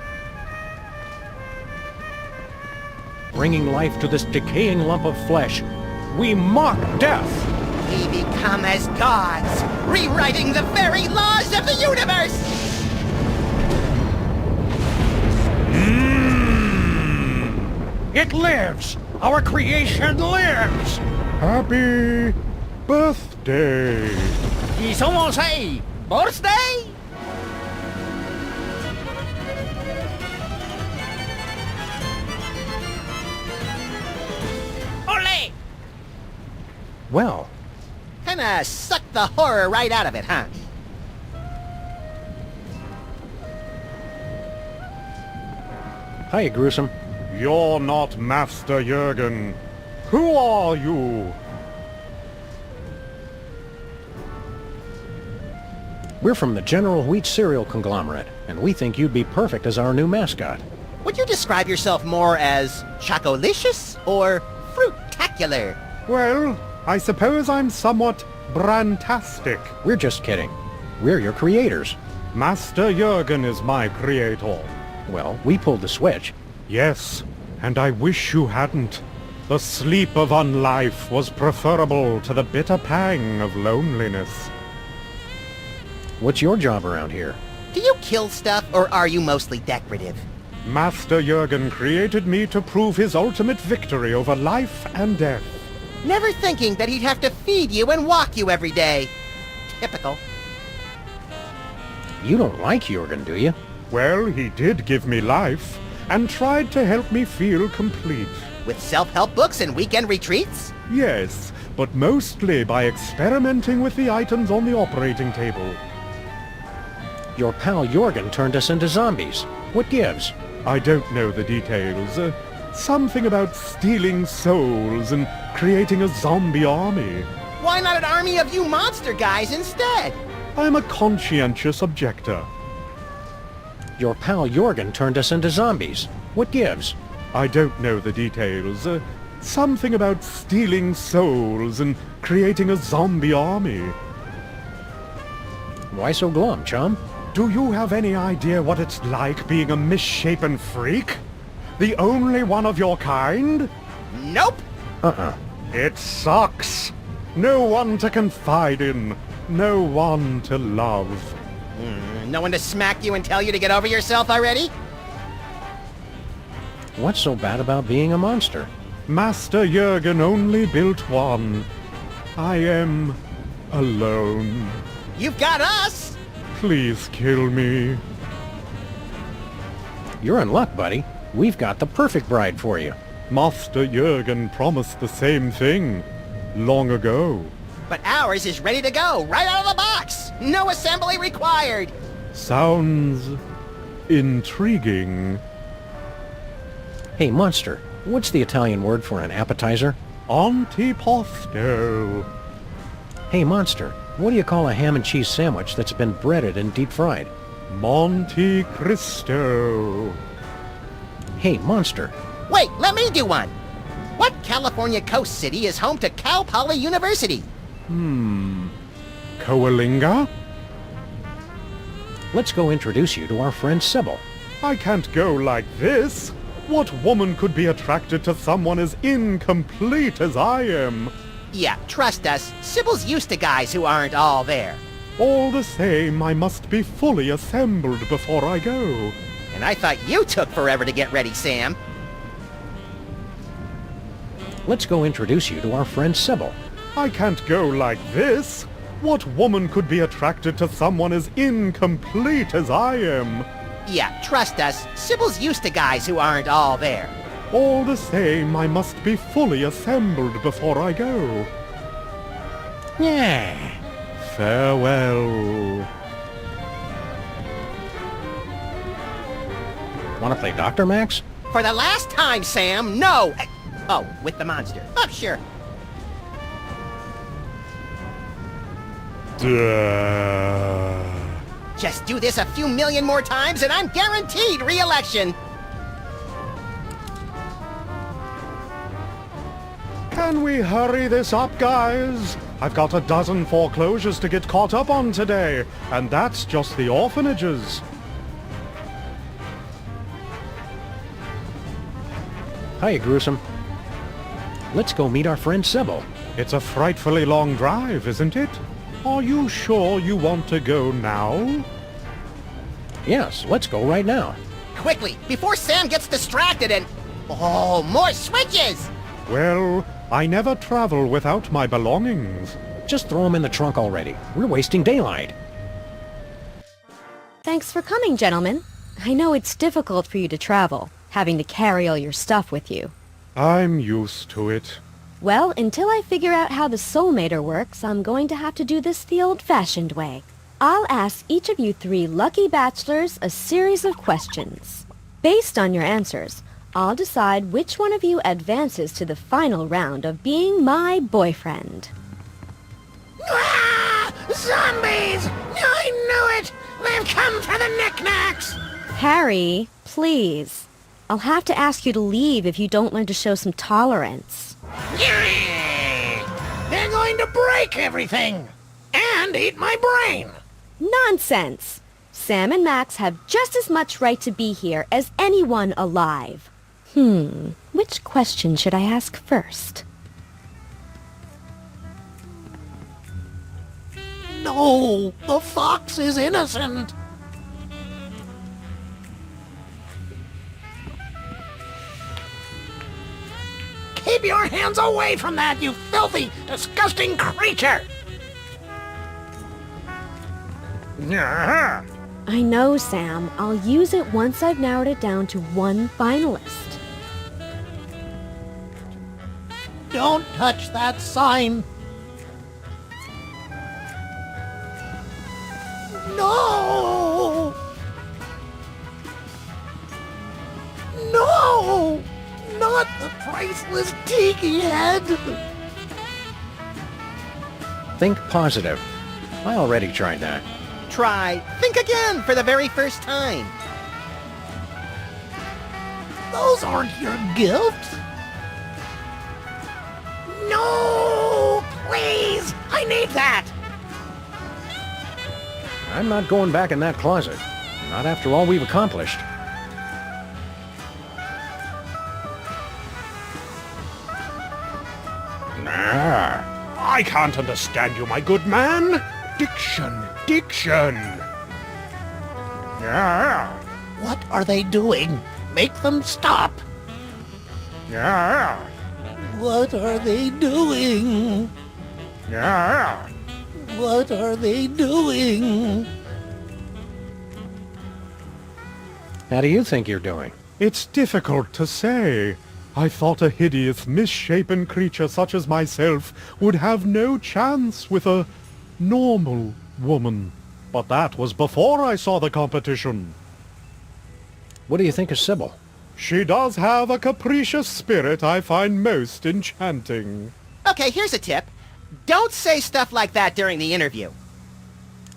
Bringing life to this decaying lump of flesh, we mock death! We become as gods, rewriting the very laws of the universe! It lives! Our creation lives! Happy birthday! ¿Y somos hey? ¿Birthday? Ole! Well, Kinda sucked the horror right out of it, huh? hiya, Gruesome. You're not Master Jurgen. Who are you? We're from the General Wheat Cereal Conglomerate, and we think you'd be perfect as our new mascot. Would you describe yourself more as chocolicious or fruitacular? Well, I suppose I'm somewhat brantastic. We're just kidding. We're your creators. Master Jurgen is my creator. Well, we pulled the switch. Yes, and I wish you hadn't. The sleep of unlife was preferable to the bitter pang of loneliness. What's your job around here? Do you kill stuff, or are you mostly decorative? Master Jurgen created me to prove his ultimate victory over life and death. Never thinking that he'd have to feed you and walk you every day. Typical. You don't like Jurgen, do you? Well, he did give me life, and tried to help me feel complete. With self-help books and weekend retreats? Yes, but mostly by experimenting with the items on the operating table. Your pal Jurgen turned us into zombies. What gives? I don't know the details. Something about stealing souls and creating a zombie army. Why not an army of you monster guys instead? I'm a conscientious objector. Your pal Jurgen turned us into zombies. What gives? I don't know the details. Something about stealing souls and creating a zombie army. Why so glum, chum? Do you have any idea what it's like being a misshapen freak? The only one of your kind? Nope. It sucks. No one to confide in. No one to love. No one to smack you and tell you to get over yourself already? What's so bad about being a monster? Master Jurgen only built one. I am alone. You've got us! Please kill me. You're in luck, buddy. We've got the perfect bride for you. Master Jurgen promised the same thing long ago. But ours is ready to go, right out of the box. No assembly required. Sounds intriguing. Hey, Monster, what's the Italian word for an appetizer? Antipasto. Hey, Monster, what do you call a ham and cheese sandwich that's been breaded and deep fried? Monte Cristo. Hey, Monster. Wait, let me do one. What California coast city is home to Cal Poly University? Coalinga? Let's go introduce you to our friend Sybil. I can't go like this. What woman could be attracted to someone as incomplete as I am? Yeah, trust us. Sybil's used to guys who aren't all there. All the same, I must be fully assembled before I go. And I thought you took forever to get ready, Sam. Let's go introduce you to our friend Sybil. I can't go like this. What woman could be attracted to someone as incomplete as I am? Yeah, trust us. Sybil's used to guys who aren't all there. All the same, I must be fully assembled before I go. Yeah. Farewell. Want to play Dr. Max? For the last time, Sam, no! Oh, with the monster. Oh, sure. Just do this a few million more times and I'm guaranteed re-election. Can we hurry this up, guys? I've got a dozen foreclosures to get caught up on today, and that's just the orphanages. Hiya, Gruesome. Let's go meet our friend Sybil. It's a frightfully long drive, isn't it? Are you sure you want to go now? Yes, let's go right now. Quickly, before Sam gets distracted and... Oh, more switches! Well, I never travel without my belongings. Just throw them in the trunk already. We're wasting daylight. Thanks for coming, gentlemen. I know it's difficult for you to travel, having to carry all your stuff with you. I'm used to it. Well, until I figure out how the soulmater works, I'm going to have to do this the old-fashioned way. I'll ask each of you 3 lucky bachelors a series of questions. Based on your answers, I'll decide which one of you advances to the final round of being my boyfriend. Ah! Zombies! I knew it! They've come for the knickknacks! Harry, please. I'll have to ask you to leave if you don't learn to show some tolerance. They're going to break everything! And eat my brain! Nonsense! Sam and Max have just as much right to be here as anyone alive. Which question should I ask first? No, the fox is innocent. Keep your hands away from that, you filthy, disgusting creature! I know, Sam. I'll use it once I've narrowed it down to one finalist. Don't touch that sign. No! No! Not the priceless tiki head! Think positive. I already tried that. Try. Think again for the very first time. Those aren't your gifts. No! Please! I need that! I'm not going back in that closet. Not after all we've accomplished. I can't understand you, my good man. Diction. What are they doing? Make them stop. What are they doing? What are they doing? How do you think you're doing? It's difficult to say. I thought a hideous, misshapen creature such as myself would have no chance with a normal woman. But that was before I saw the competition. What do you think of Sybil? She does have a capricious spirit I find most enchanting. Okay, here's a tip. Don't say stuff like that during the interview.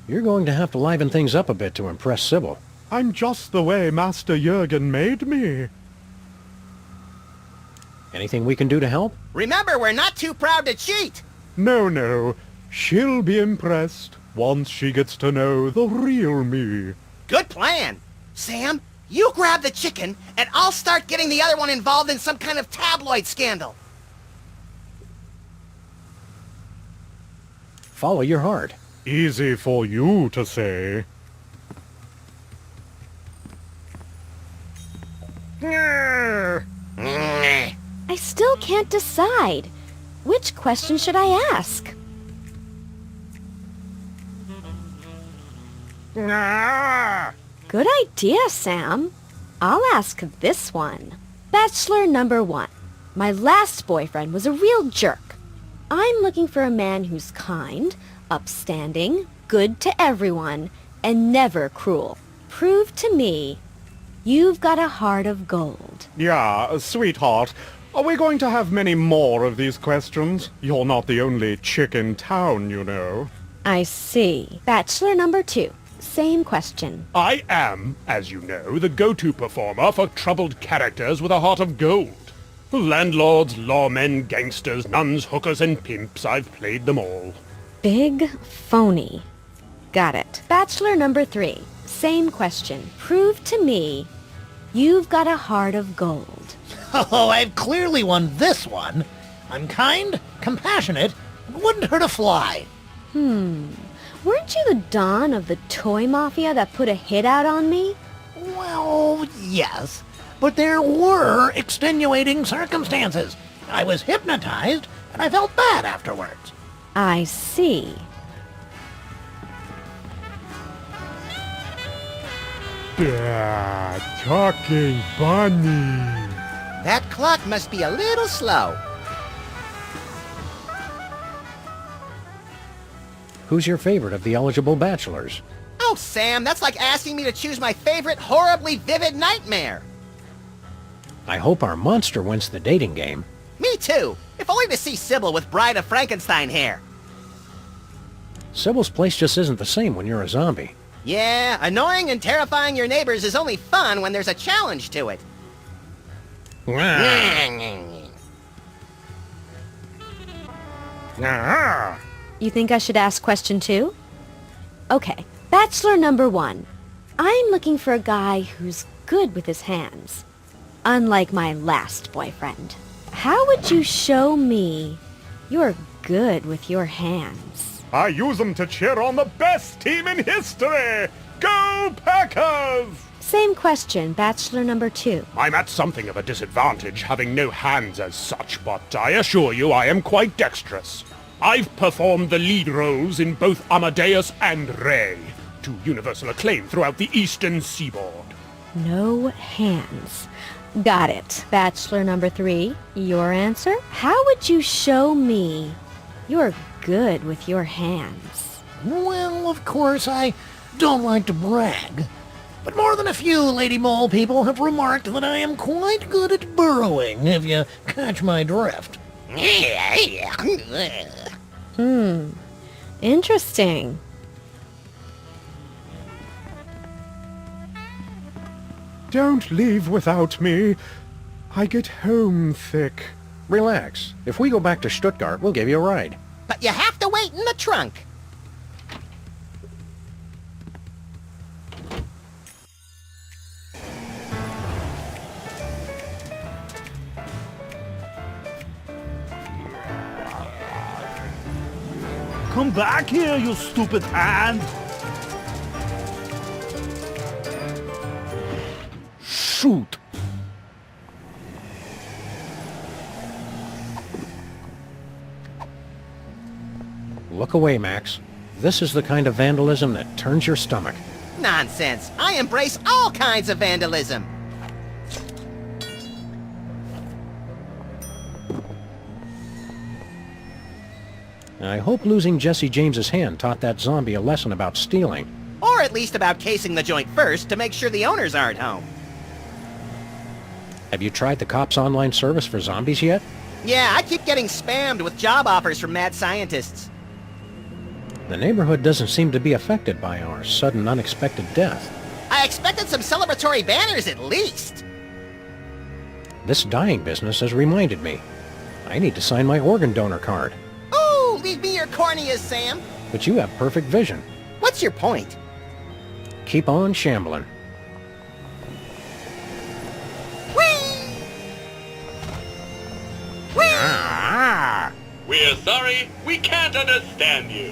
You're going to have to liven things up a bit to impress Sybil. I'm just the way Master Jurgen made me. Anything we can do to help? Remember, we're not too proud to cheat. No. She'll be impressed once she gets to know the real me. Good plan. Sam, you grab the chicken, and I'll start getting the other one involved in some kind of tabloid scandal. Follow your heart. Easy for you to say. I still can't decide. Which question should I ask? Good idea, Sam. I'll ask this one. Bachelor number 1. My last boyfriend was a real jerk. I'm looking for a man who's kind, upstanding, good to everyone, and never cruel. Prove to me you've got a heart of gold. Yeah, sweetheart. Are we going to have many more of these questions? You're not the only chick in town, you know. I see. Bachelor number 2. Same question. I am, as you know, the go-to performer for troubled characters with a heart of gold. Landlords, lawmen, gangsters, nuns, hookers, and pimps. I've played them all. Big phony. Got it. Bachelor number 3. Same question. Prove to me you've got a heart of gold. Oh, I've clearly won this one. I'm kind, compassionate, and wouldn't hurt a fly. Weren't you the Don of the toy mafia that put a hit out on me? Well, yes, but there were extenuating circumstances. I was hypnotized, and I felt bad afterwards. I see. Talking bunny. That clock must be a little slow. Who's your favorite of the eligible bachelors? Oh, Sam, that's like asking me to choose my favorite horribly vivid nightmare. I hope our monster wins the dating game. Me too, if only to see Sybil with Bride of Frankenstein hair. Sybil's place just isn't the same when you're a zombie. Yeah, annoying and terrifying your neighbors is only fun when there's a challenge to it. You think I should ask question 2? Okay, bachelor number 1. I'm looking for a guy who's good with his hands. Unlike my last boyfriend. How would you show me you're good with your hands? I use them to cheer on the best team in history! Go Packers! Same question, bachelor number 2. I'm at something of a disadvantage, having no hands as such, but I assure you I am quite dexterous. I've performed the lead roles in both Amadeus and Ray, to universal acclaim throughout the eastern seaboard. No hands. Got it. Bachelor number 3, your answer? How would you show me you're good with your hands? Well, of course, I don't like to brag, but more than a few Lady Mole people have remarked that I am quite good at burrowing, if you catch my drift. Interesting. Don't leave without me. I get homesick. Relax. If we go back to Stuttgart, we'll give you a ride. But you have to wait in the trunk. Come back here, you stupid ant! Shoot! Look away, Max. This is the kind of vandalism that turns your stomach. Nonsense. I embrace all kinds of vandalism. I hope losing Jesse James's hand taught that zombie a lesson about stealing. Or at least about casing the joint first to make sure the owners aren't home. Have you tried the cops' online service for zombies yet? Yeah, I keep getting spammed with job offers from mad scientists. The neighborhood doesn't seem to be affected by our sudden unexpected death. I expected some celebratory banners at least. This dying business has reminded me. I need to sign my organ donor card. Ooh, leave me your corneas, Sam. But you have perfect vision. What's your point? Keep on shambling. We're sorry, we can't understand you.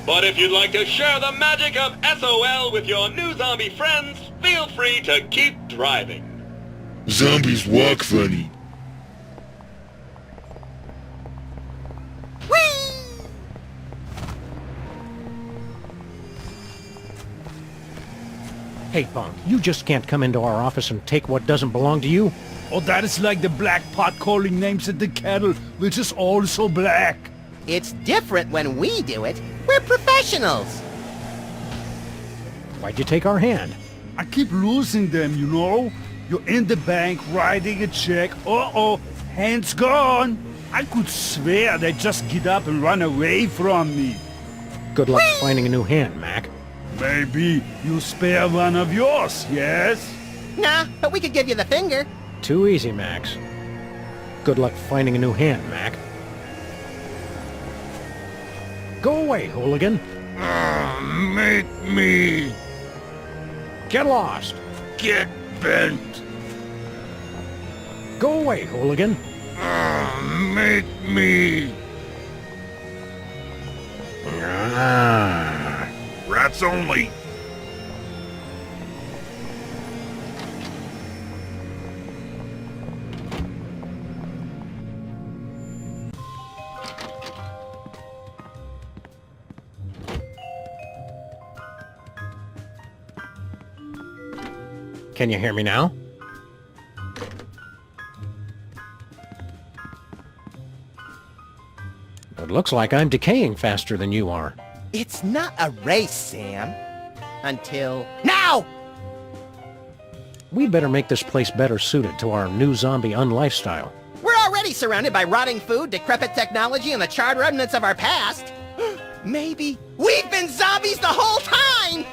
But if you'd like to share the magic of SOL with your new zombie friends, feel free to keep driving. Zombies walk funny. Hey, Punk, you just can't come into our office and take what doesn't belong to you. Oh, that is like the black pot calling names at the kettle, which is also black. It's different when we do it. We're professionals. Why'd you take our hand? I keep losing them, you know? You're in the bank writing a check. Uh-oh, hand's gone. I could swear they just get up and run away from me. Good luck finding a new hand, Mac. Maybe you spare one of yours, yes? Nah, but we could give you the finger. Too easy, Max. Good luck finding a new hand, Mac. Go away, hooligan. Make me. Get lost. Get bent. Go away, hooligan. Make me. Rats only. Can you hear me now? It looks like I'm decaying faster than you are. It's not a race, Sam. Until now! We'd better make this place better suited to our new zombie unlifestyle. We're already surrounded by rotting food, decrepit technology, and the charred remnants of our past. Maybe we've been zombies the whole time!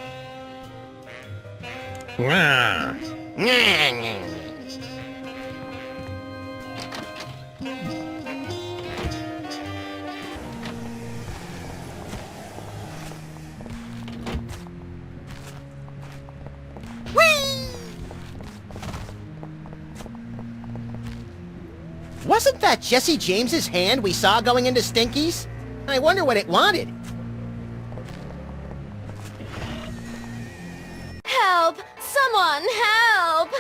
Wasn't that Jesse James's hand we saw going into Stinky's? I wonder what it wanted. Help! Someone help!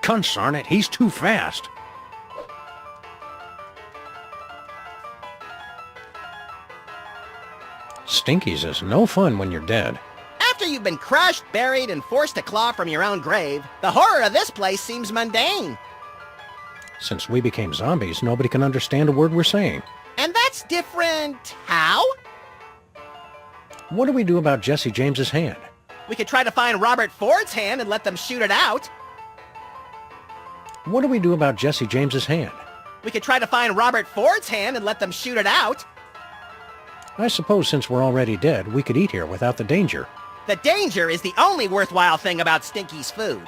Consarn it, he's too fast. Stinky's is no fun when you're dead. After you've been crushed, buried, and forced to claw from your own grave, the horror of this place seems mundane. Since we became zombies, nobody can understand a word we're saying. And that's different how? What do we do about Jesse James's hand? We could try to find Robert Ford's hand and let them shoot it out. What do we do about Jesse James's hand? We could try to find Robert Ford's hand and let them shoot it out. I suppose since we're already dead, we could eat here without the danger. The danger is the only worthwhile thing about Stinky's food.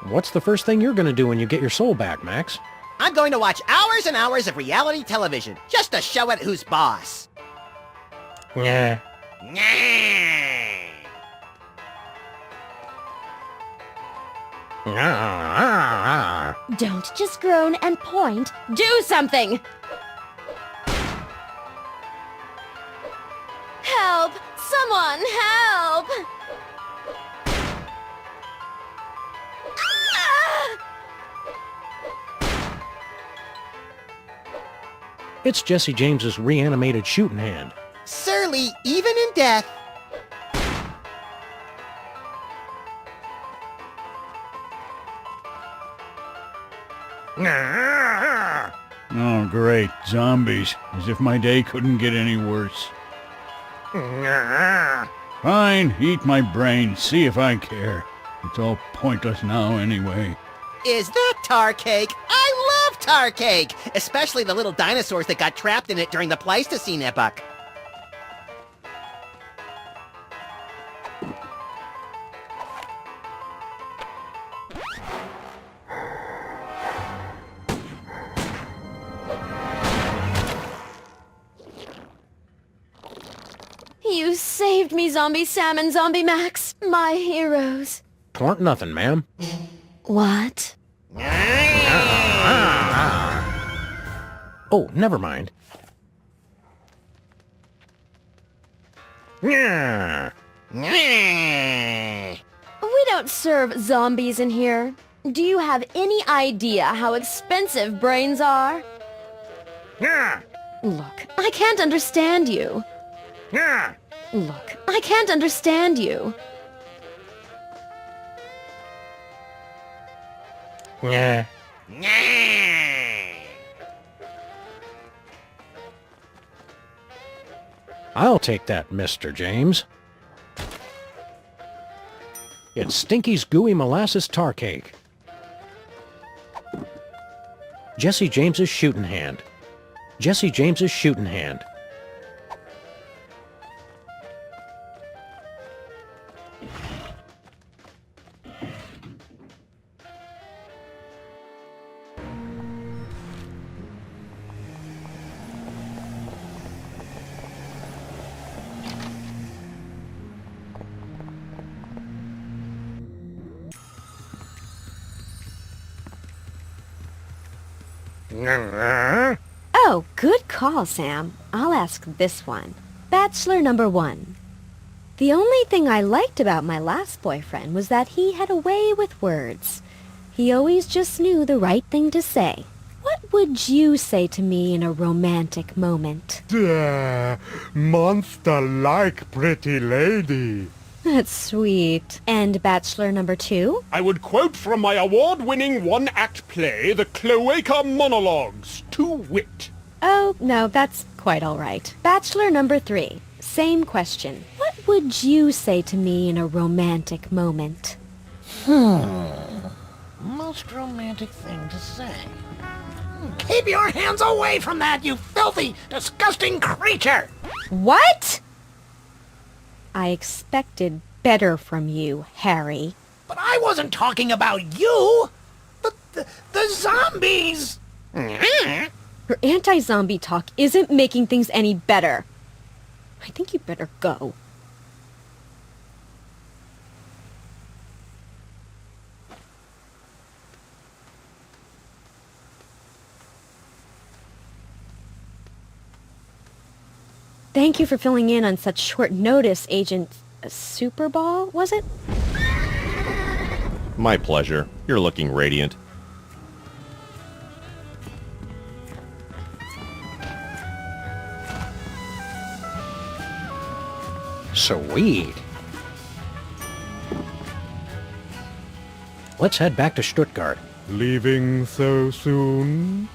What's the first thing you're going to do when you get your soul back, Max? I'm going to watch hours and hours of reality television, just to show it who's boss. Yeah. Don't just groan and point. Do something! Help! Someone help! It's Jesse James's reanimated shooting hand. Surly, even in death. Oh, great. Zombies. As if my day couldn't get any worse. Fine, eat my brain. See if I care. It's all pointless now anyway. Is that tar cake? I love tar cake! Especially the little dinosaurs that got trapped in it during the Pleistocene epoch. You saved me, Zombie Sam and Zombie Max, my heroes. Twarn't nothing, ma'am. What? Oh, never mind. We don't serve zombies in here. Do you have any idea how expensive brains are? Look, I can't understand you. Look, I can't understand you. I'll take that, Mr. James. It's Stinky's gooey molasses tar cake. Jesse James's shooting hand. Jesse James's shooting hand. Oh, good call, Sam. I'll ask this one. Bachelor number 1. The only thing I liked about my last boyfriend was that he had a way with words. He always just knew the right thing to say. What would you say to me in a romantic moment? Monster-like pretty lady. That's sweet. And Bachelor number 2? I would quote from my award-winning one-act play, The Cloaca Monologues, to wit. Oh, no, that's quite all right. Bachelor number 3. Same question. What would you say to me in a romantic moment? Most romantic thing to say. Keep your hands away from that, you filthy, disgusting creature! What? I expected better from you, Harry. But I wasn't talking about you! The zombies! Your anti-zombie talk isn't making things any better. I think you better go. Thank you for filling in on such short notice, Agent Superball, was it? My pleasure. You're looking radiant. Sweet. Let's head back to Stuttgart. Leaving so soon?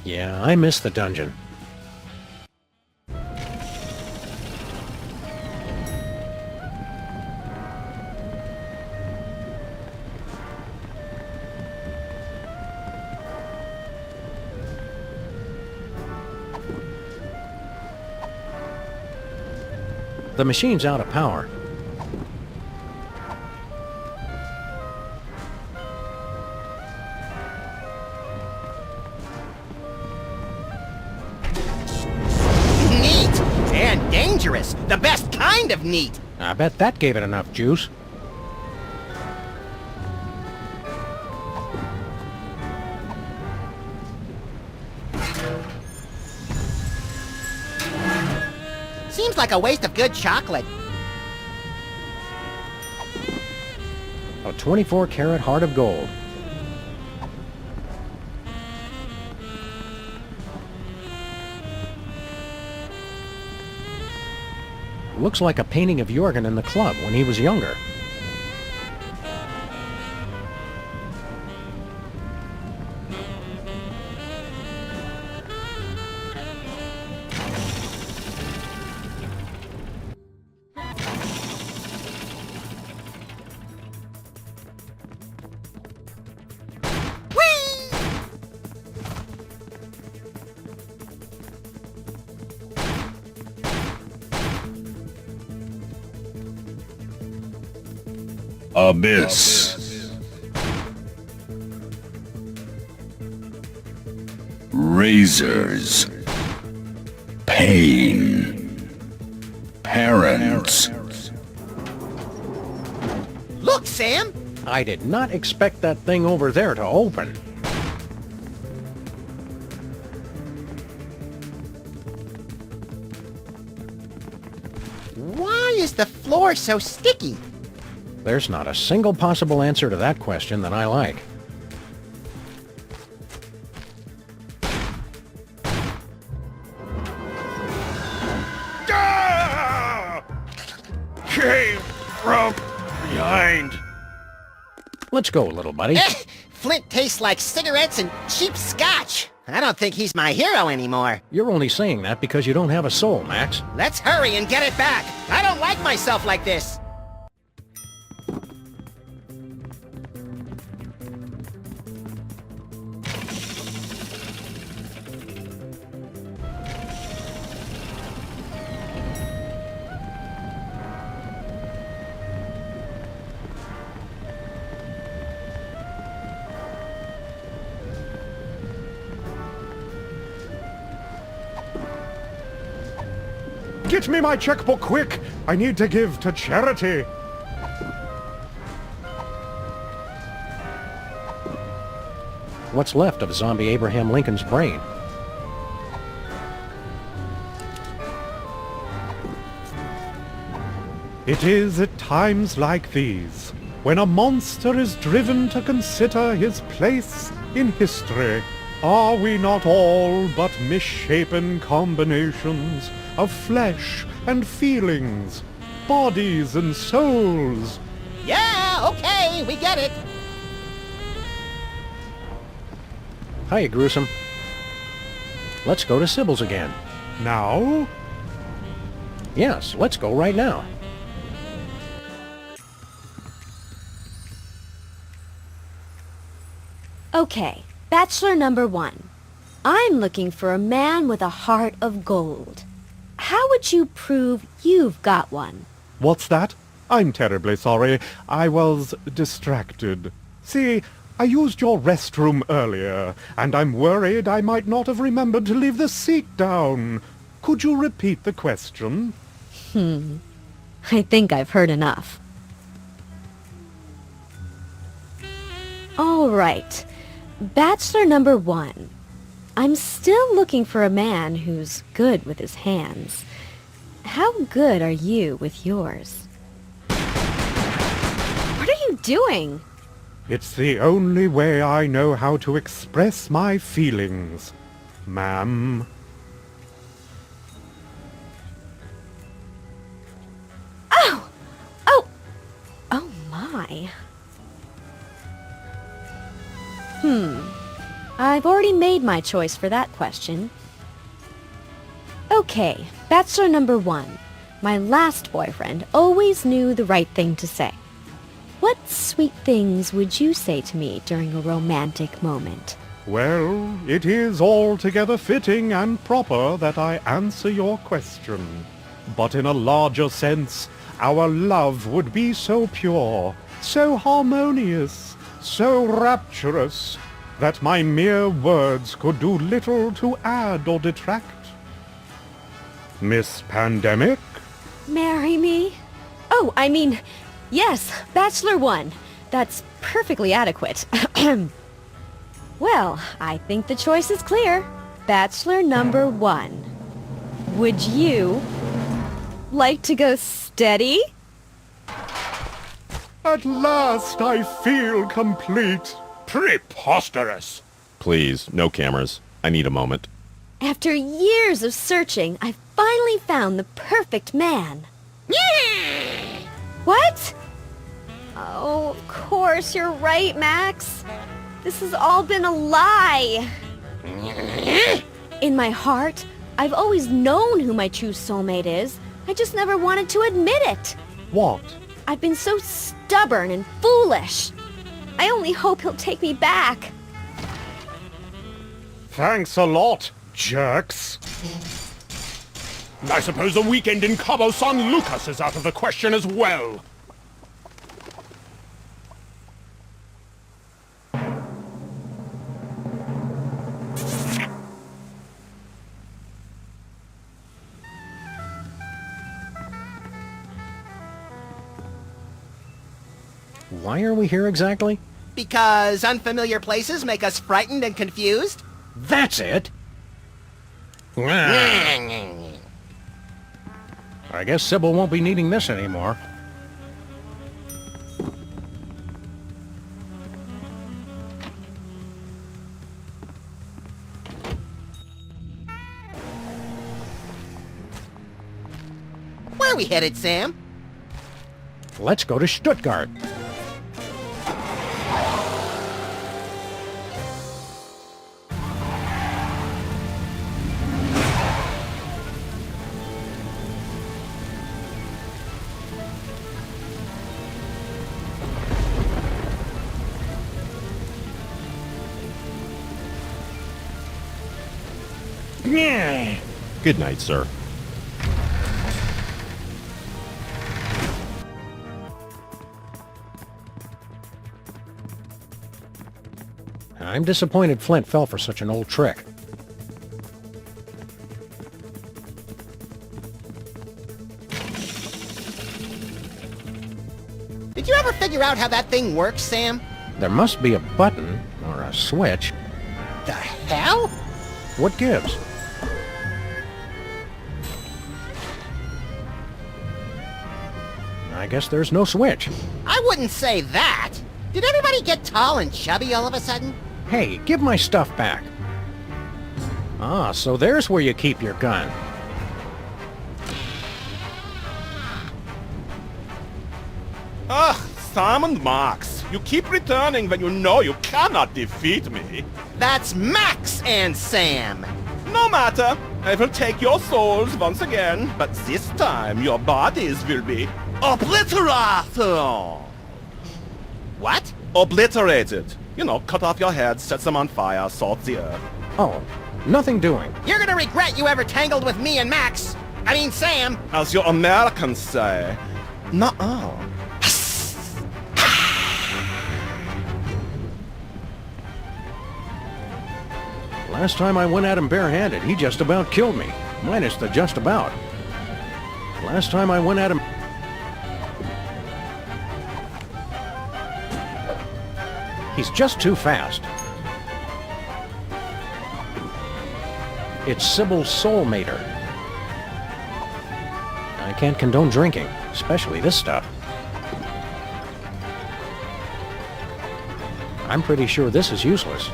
Yeah, I miss the dungeon. The machine's out of power. Neat! And dangerous! The best kind of neat! I bet that gave it enough juice. Seems like a waste of good chocolate. A 24-karat heart of gold. Looks like a painting of Jurgen in the club when he was younger. Abyss. Razors. Pain. Parents. Look, Sam! I did not expect that thing over there to open. Why is the floor so sticky? There's not a single possible answer to that question that I like. Came from behind. Let's go, little buddy. Flint tastes like cigarettes and cheap scotch. I don't think he's my hero anymore. You're only saying that because you don't have a soul, Max. Let's hurry and get it back. I don't like myself like this. Get me my checkbook quick! I need to give to charity! What's left of zombie Abraham Lincoln's brain? It is at times like these, when a monster is driven to consider his place in history. Are we not all but misshapen combinations of flesh and feelings, bodies and souls? Yeah, okay, we get it. Hiya, Gruesome. Let's go to Sybil's again. Now? Yes, let's go right now. Okay, Bachelor number 1. I'm looking for a man with a heart of gold. How would you prove you've got one? What's that? I'm terribly sorry. I was distracted. See, I used your restroom earlier, and I'm worried I might not have remembered to leave the seat down. Could you repeat the question? I think I've heard enough. All right. Bachelor number 1. I'm still looking for a man who's good with his hands. How good are you with yours? What are you doing? It's the only way I know how to express my feelings, ma'am. Oh! Oh! Oh my. I've already made my choice for that question. Okay, Bachelor number 1. My last boyfriend always knew the right thing to say. What sweet things would you say to me during a romantic moment? Well, it is altogether fitting and proper that I answer your question. But in a larger sense, our love would be so pure, so harmonious, so rapturous, that my mere words could do little to add or detract. Miss Pandemic? Marry me? Oh, I mean, yes, Bachelor 1. That's perfectly adequate. Well, I think the choice is clear. Bachelor number 1. Would you like to go steady? At last I feel complete. Preposterous. Please, no cameras. I need a moment. After years of searching, I finally found the perfect man. What? Oh, of course, you're right, Max. This has all been a lie. In my heart, I've always known who my true soulmate is. I just never wanted to admit it. What? I've been so stubborn and foolish. I only hope he'll take me back. Thanks a lot, jerks. I suppose the weekend in Cabo San Lucas is out of the question as well. why are we here exactly? Because unfamiliar places make us frightened and confused? That's it! I guess Sybil won't be needing this anymore. Where are we headed, Sam? Let's go to Stuttgart. Good night, sir. I'm disappointed Flint fell for such an old trick. Did you ever figure out how that thing works, Sam? There must be a button, or a switch. The hell? What gives? I guess there's no switch. I wouldn't say that. Did everybody get tall and chubby all of a sudden? Hey, give my stuff back. Ah, so there's where you keep your gun. Ugh, Sam and Max. You keep returning when you know you cannot defeat me. That's Max and Sam. No matter. I will take your souls once again, but this time your bodies will be obliterated. What? Obliterated. You know, cut off your head, set them on fire, salt the earth. Oh, nothing doing. You're gonna regret you ever tangled with me and Max. I mean, Sam. As your Americans say. Nuh-uh. Last time I went at him barehanded, he just about killed me. Minus the just about. Last time I went at him... He's just too fast. It's Sybil's soulmater. I can't condone drinking, especially this stuff. I'm pretty sure this is useless.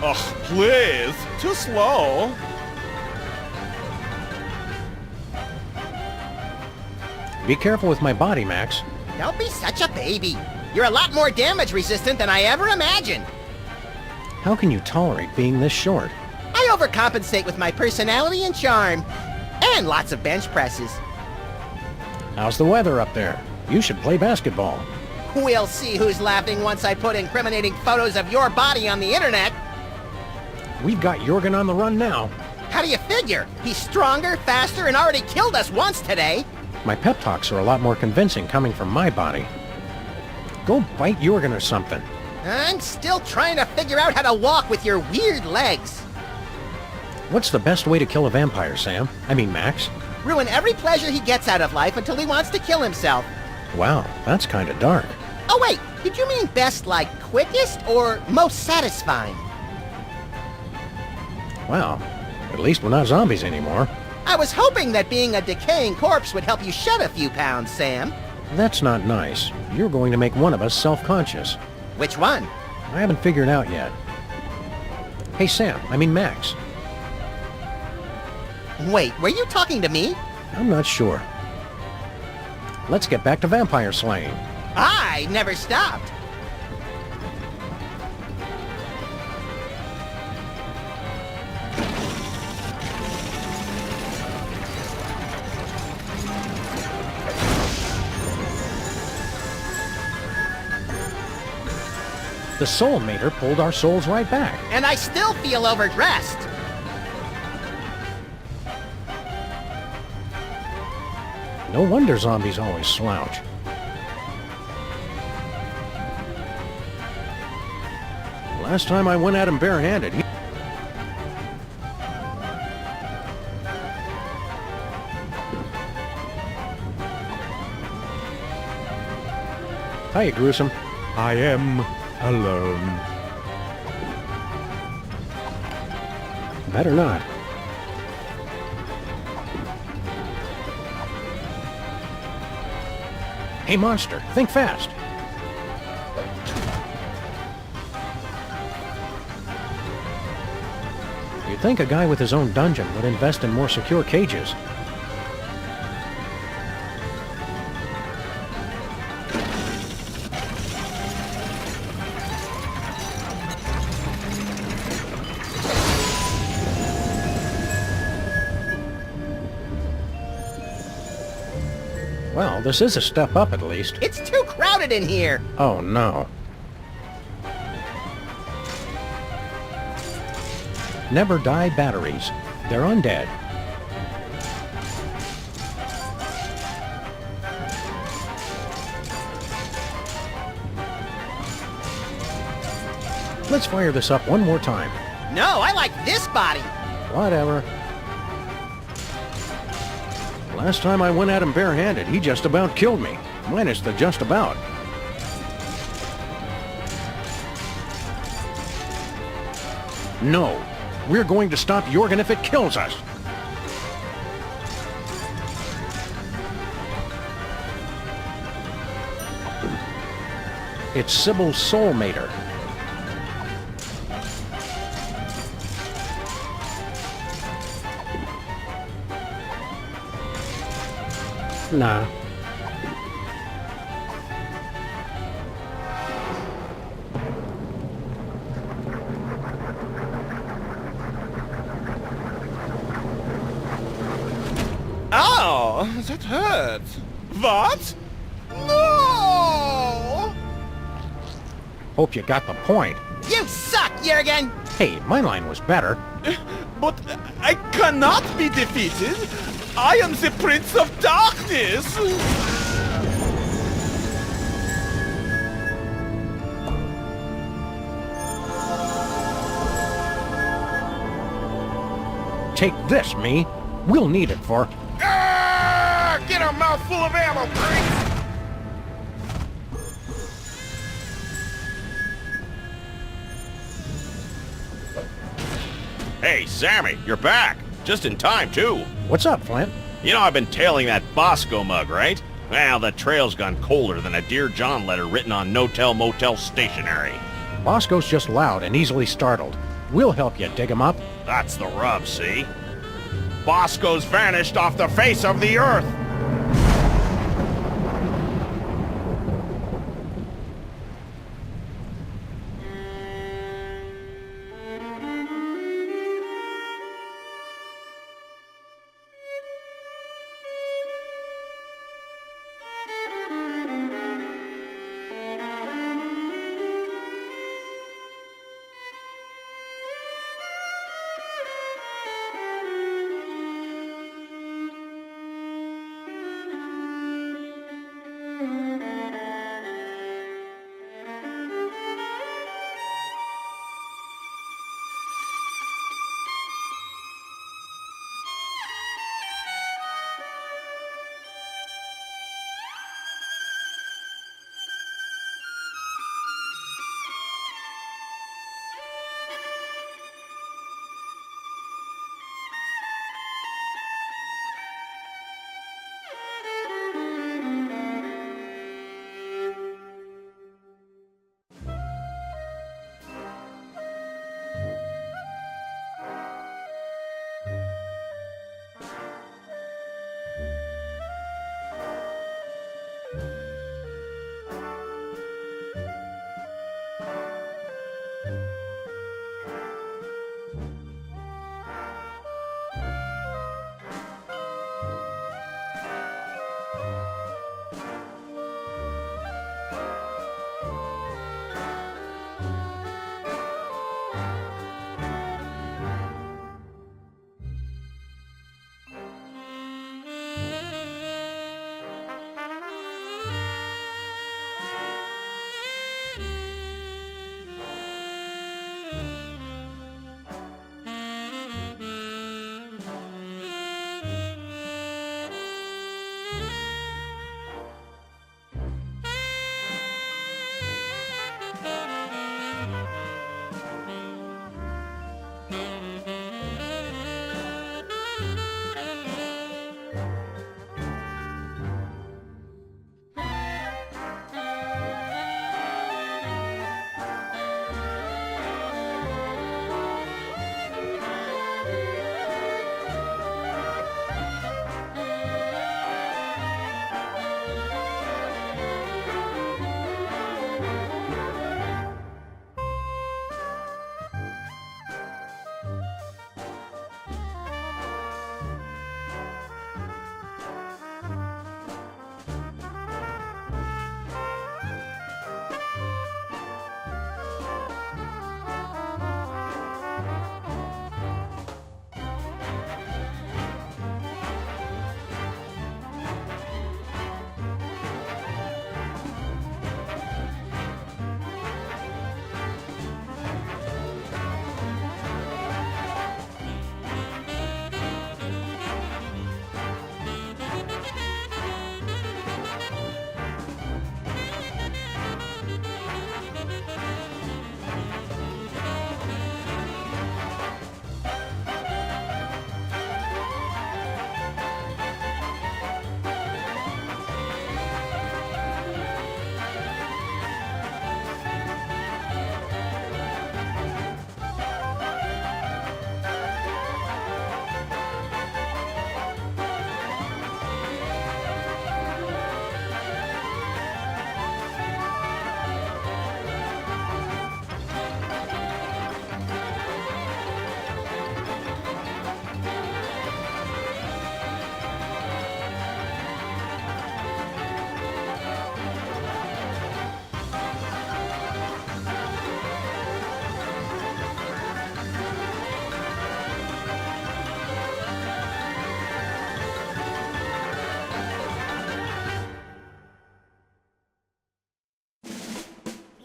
Ugh, please. Too slow. Be careful with my body, Max. Don't be such a baby. You're a lot more damage resistant than I ever imagined. How can you tolerate being this short? I overcompensate with my personality and charm. And lots of bench presses. How's the weather up there? You should play basketball. We'll see who's laughing once I put incriminating photos of your body on the internet. We've got Jurgen on the run now. How do you figure? He's stronger, faster, and already killed us once today. My pep talks are a lot more convincing coming from my body. Go bite Jurgen or something. I'm still trying to figure out how to walk with your weird legs. What's the best way to kill a vampire, Sam? I mean, Max? Ruin every pleasure he gets out of life until he wants to kill himself. Wow, that's kind of dark. Oh wait, did you mean best like quickest or most satisfying? Wow, at least we're not zombies anymore. I was hoping that being a decaying corpse would help you shed a few pounds, Sam. That's not nice. You're going to make one of us self-conscious. Which one? I haven't figured out yet. Hey, Sam, I mean Max. Wait, were you talking to me? I'm not sure. Let's get back to vampire slaying. I never stopped. The soulmater pulled our souls right back. And I still feel overdressed. No wonder zombies always slouch. Last time I went at him barehanded, he... Hiya, Gruesome. I am alone. Better not. Hey, monster, think fast. You'd think a guy with his own dungeon would invest in more secure cages. Well, this is a step up at least. It's too crowded in here. Oh, no. Never die batteries. They're undead. Let's fire this up one more time. No, I like this body. Whatever. Last time I went at him barehanded, he just about killed me. Minus the just about. No. We're going to stop Jurgen if it kills us. It's Sybil's soul mater. Nah. Ow! That hurts. What? No! Hope you got the point. You suck, Jurgen! Hey, my line was better. But I cannot be defeated. I am the Prince of Darkness! Take this, me. We'll need it for... Ah! Get a mouthful of ammo, Prince! Hey, Sammy, you're back. Just in time, too. What's up, Flint? You know I've been tailing that Bosco mug, right? Well, the trail's gone colder than a Dear John letter written on no-tell motel stationery. Bosco's just loud and easily startled. We'll help you dig him up. That's the rub, see? Bosco's vanished off the face of the earth!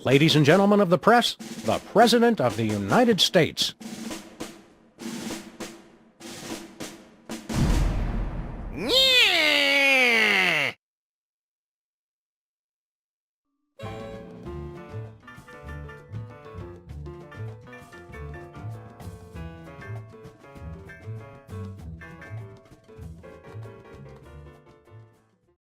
Ladies and gentlemen of the press, the President of the United States.